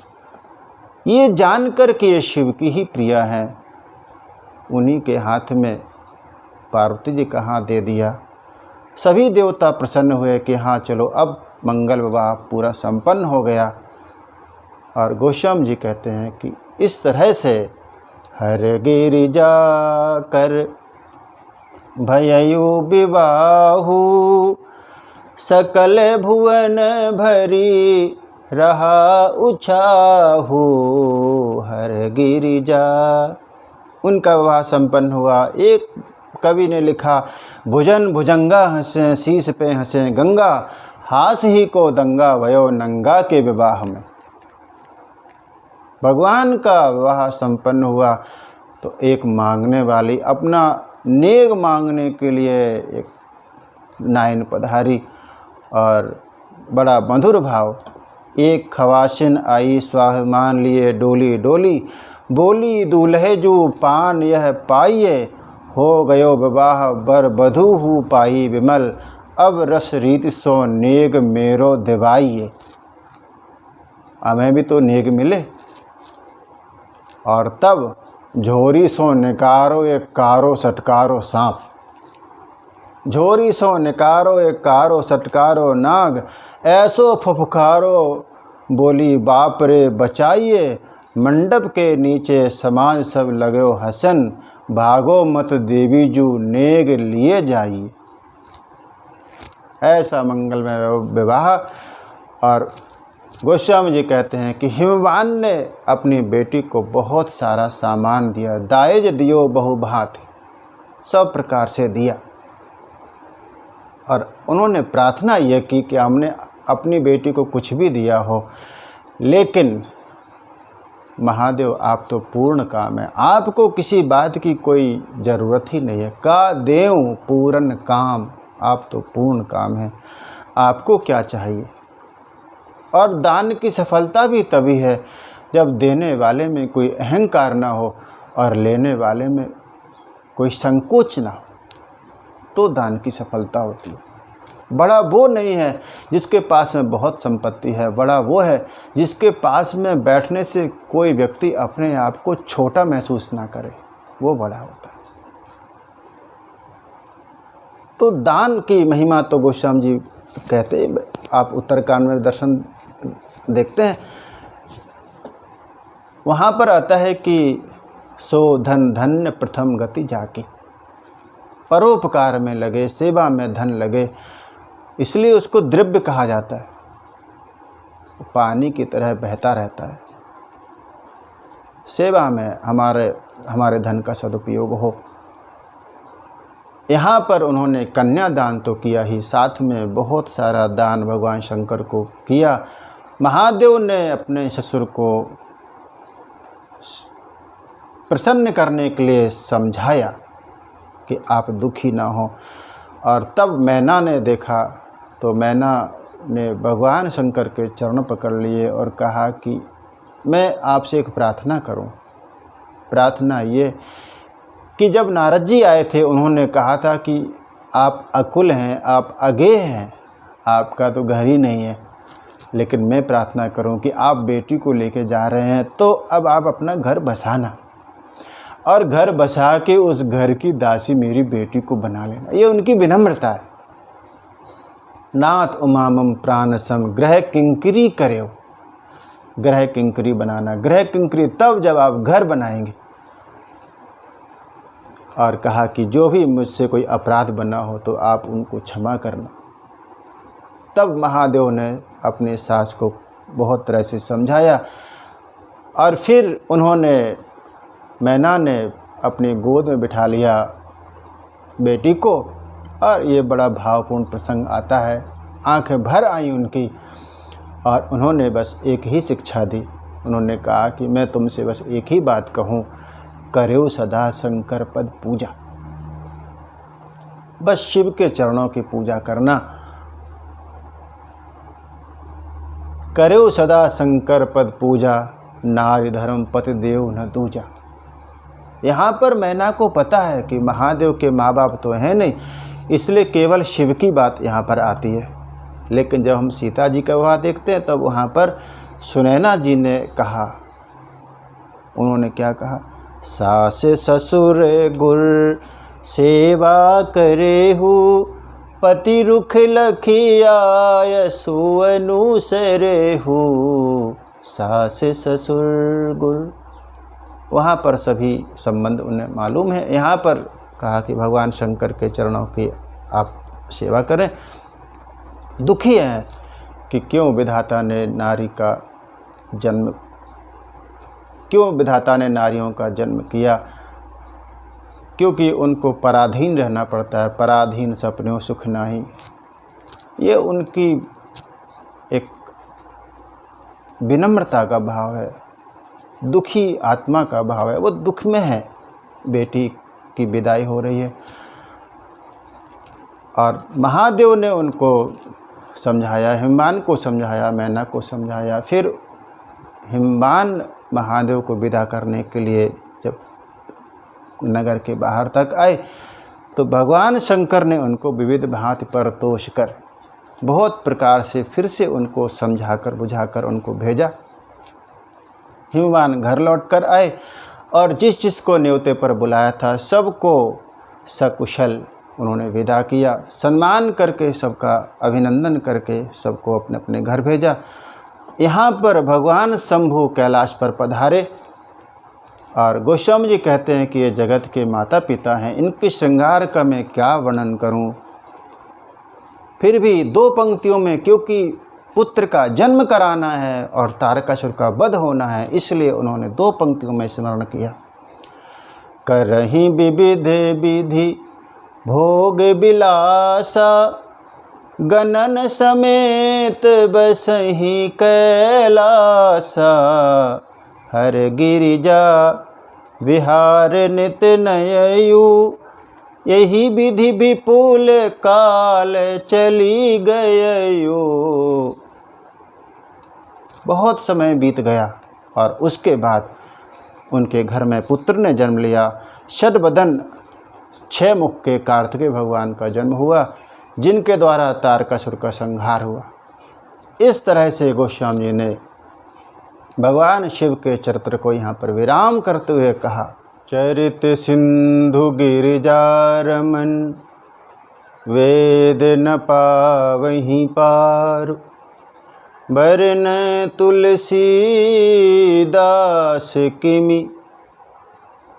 ये जानकर कि ये शिव की ही प्रिया है, उन्हीं के हाथ में पार्वती जी का हाथ दे दिया। सभी देवता प्रसन्न हुए कि हाँ चलो अब मंगल विवाह पूरा संपन्न हो गया। और गोस्वामी जी कहते हैं कि इस तरह से हर गिरिजा कर भययु विवाहु, सकल भुवन भरी रहा उछाहु। हर गिरिजा, उनका विवाह संपन्न हुआ। एक कवि ने लिखा, भुजन भुजंगा हंसे शीस पे हंसे गंगा, हास ही को दंगा वयो नंगा के विवाह में। भगवान का विवाह संपन्न हुआ तो एक मांगने वाली अपना नेग मांगने के लिए एक नायन पधारी, और बड़ा मधुर भाव। एक खवासिन आई स्वाभिमान लिए डोली डोली, बोली दूल्हे जू पान यह पाइए, हो गयो विवाह बर बधू हु पाई विमल, अब रस रीत सो नेग मेरो दिवाइए। हमें भी तो नेग मिले। और तब झोरी सो निकारो एक कारो सटकारो सांप, झोरी सो निकारो एक कारो सटकारो नाग, ऐसो फुफकारो बोली बाप रे बचाइए, मंडप के नीचे समाज सब लगो हसन, भागो मत देवी जू नेग लिए जाइए। ऐसा मंगलमय विवाह। और गोस्वामी जी कहते हैं कि हिमवान ने अपनी बेटी को बहुत सारा सामान दिया। दाएज दियो बहुभांति, सब प्रकार से दिया। और उन्होंने प्रार्थना यह की कि हमने अपनी बेटी को कुछ भी दिया हो, लेकिन महादेव आप तो पूर्ण काम है, आपको किसी बात की कोई ज़रूरत ही नहीं है। का देव पूर्ण काम, आप तो पूर्ण काम है, आपको क्या चाहिए। और दान की सफलता भी तभी है जब देने वाले में कोई अहंकार ना हो और लेने वाले में कोई संकोच ना हो, तो दान की सफलता होती है। बड़ा वो नहीं है जिसके पास में बहुत संपत्ति है, बड़ा वो है जिसके पास में बैठने से कोई व्यक्ति अपने आप को छोटा महसूस ना करे, वो बड़ा होता है। तो दान की महिमा तो गोस्वामी जी कहते हैं, आप उत्तरकांड में दर्शन देखते हैं, वहाँ पर आता है कि सो धन धन्य प्रथम गति जाकी। परोपकार में लगे, सेवा में धन लगे, इसलिए उसको द्रव्य कहा जाता है। पानी की तरह बहता रहता है। सेवा में हमारे धन का सदुपयोग हो। यहाँ पर उन्होंने कन्यादान तो किया ही, साथ में बहुत सारा दान भगवान शंकर को किया। महादेव ने अपने ससुर को प्रसन्न करने के लिए समझाया कि आप दुखी ना हो। और तब मैना ने देखा तो मैना ने भगवान शंकर के चरण पकड़ लिए और कहा कि मैं आपसे एक प्रार्थना करूं। प्रार्थना ये कि जब नारद जी आए थे, उन्होंने कहा था कि आप अकुल हैं, आप अगेय हैं, आपका तो घर ही नहीं है, लेकिन मैं प्रार्थना करूं कि आप बेटी को लेके जा रहे हैं तो अब आप अपना घर बसाना, और घर बसा के उस घर की दासी मेरी बेटी को बना लेना। ये उनकी विनम्रता है। नाथ उमामम प्राण सम ग्रह किंकरी करो। ग्रह किंकरी बनाना, ग्रह किंकरी तब जब आप घर बनाएंगे। और कहा कि जो भी मुझसे कोई अपराध बना हो तो आप उनको क्षमा करना। तब महादेव ने अपने सास को बहुत तरह से समझाया, और फिर उन्होंने मैना ने अपनी गोद में बिठा लिया बेटी को। और ये बड़ा भावपूर्ण प्रसंग आता है, आंखें भर आई उनकी, और उन्होंने बस एक ही शिक्षा दी। उन्होंने कहा कि मैं तुमसे बस एक ही बात कहूँ, करो सदा शंकर पद पूजा। बस शिव के चरणों की पूजा करना। करो सदा शंकर पद पूजा, नारी धर्म पति देव न दूजा। यहाँ पर मैना को पता है कि महादेव के माँ बाप तो हैं नहीं, इसलिए केवल शिव की बात यहाँ पर आती है। लेकिन जब हम सीता जी का विवाह देखते हैं तब वहाँ पर सुनैना जी ने कहा, उन्होंने क्या कहा, सास ससुर गुर सेवा करे हूँ, पति रुख लखिया सुअनुसरे हूँ, सास ससुर गुर। वहाँ पर सभी संबंध उन्हें मालूम है। यहाँ पर कहा कि भगवान शंकर के चरणों की आप सेवा करें। दुखी हैं कि क्यों विधाता ने नारियों का जन्म किया, क्योंकि उनको पराधीन रहना पड़ता है। पराधीन सपनों सुख नाही, ये उनकी एक विनम्रता का भाव है, दुखी आत्मा का भाव है। वो दुख में है, बेटी की विदाई हो रही है। और महादेव ने उनको समझाया, हिमवान को समझाया, मैना को समझाया। फिर हिमवान महादेव को विदा करने के लिए जब नगर के बाहर तक आए तो भगवान शंकर ने उनको विविध भांति परतोष कर बहुत प्रकार से फिर से उनको समझाकर बुझाकर उनको भेजा। हिमवान घर लौट कर आए और जिसको न्योते पर बुलाया था सबको सकुशल उन्होंने विदा किया। सम्मान करके, सबका अभिनंदन करके सबको अपने अपने घर भेजा। यहाँ पर भगवान शंभु कैलाश पर पधारे और गोस्वामी जी कहते हैं कि ये जगत के माता पिता हैं, इनके श्रृंगार का मैं क्या वर्णन करूं। फिर भी दो पंक्तियों में, क्योंकि पुत्र का जन्म कराना है और तारकासुर का वध होना है, इसलिए उन्होंने दो पंक्तियों में स्मरण किया। करहीं विविध विधि भोग विलासा, गणन समेत बसहि कैलासा, हर गिरिजा विहार नित नययु, यही विधि विपुल काल चली गययो। बहुत समय बीत गया और उसके बाद उनके घर में पुत्र ने जन्म लिया। षडवदन 6 मुख के कार्तिकेय भगवान का जन्म हुआ, जिनके द्वारा तारकासुर का संहार हुआ। इस तरह से गोस्वामी जी ने भगवान शिव के चरित्र को यहाँ पर विराम करते हुए कहा, चरित सिंधु गिरिजारमन, वेद न पावहीं पार, बरन तुलसीदास किमि,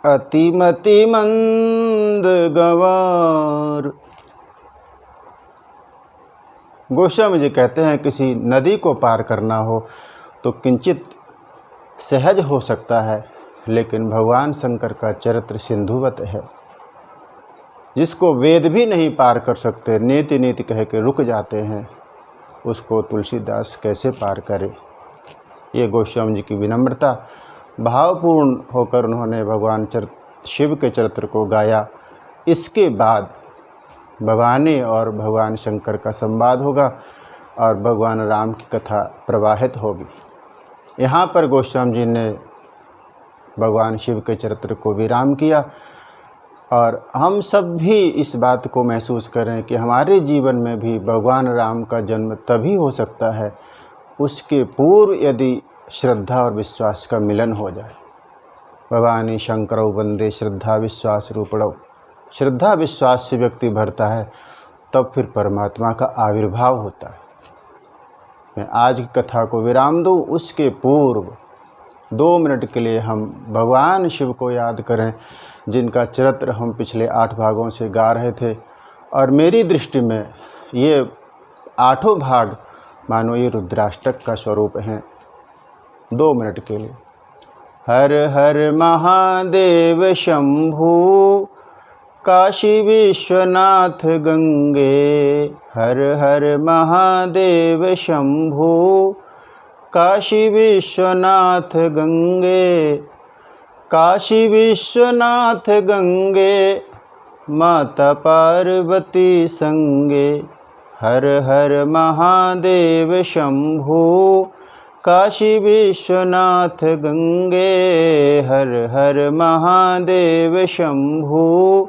अतिमति मंद गंवार। गोस्वामी जी कहते हैं, किसी नदी को पार करना हो तो किंचित सहज हो सकता है, लेकिन भगवान शंकर का चरित्र सिंधुवत है, जिसको वेद भी नहीं पार कर सकते, नीति नीति कह के रुक जाते हैं, उसको तुलसीदास कैसे पार करे। ये गोस्वामी जी की विनम्रता। भावपूर्ण होकर उन्होंने भगवान शिव के चरित्र को गाया। इसके बाद भवानी और भगवान शंकर का संवाद होगा और भगवान राम की कथा प्रवाहित होगी। यहाँ पर गोस्वामी जी ने भगवान शिव के चरित्र को विराम किया और हम सब भी इस बात को महसूस करें कि हमारे जीवन में भी भगवान राम का जन्म तभी हो सकता है उसके पूर्व यदि श्रद्धा और विश्वास का मिलन हो जाए। भवानी शंकरौ वंदे श्रद्धा विश्वास रूपणौ। श्रद्धा विश्वास से व्यक्ति भरता है तब फिर परमात्मा का आविर्भाव होता है। मैं आज की कथा को विराम दूँ, उसके पूर्व 2 मिनट के लिए हम भगवान शिव को याद करें, जिनका चरित्र हम पिछले 8 भागों से गा रहे थे। और मेरी दृष्टि में ये 8 भाग मानो ये रुद्राष्टक का स्वरूप हैं। 2 मिनट के लिए। हर हर महादेव शंभु, काशी विश्वनाथ गंगे, हर हर महादेव शंभो। काशी विश्वनाथ गंगे, काशी विश्वनाथ गंगे, माता पार्वती संगे। हर हर महादेव शंभो। काशी विश्वनाथ गंगे, हर हर महादेव शंभो।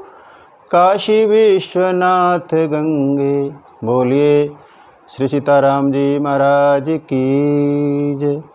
काशी विश्वनाथ गंगे। बोलिए श्री सीताराम जी महाराज की जय।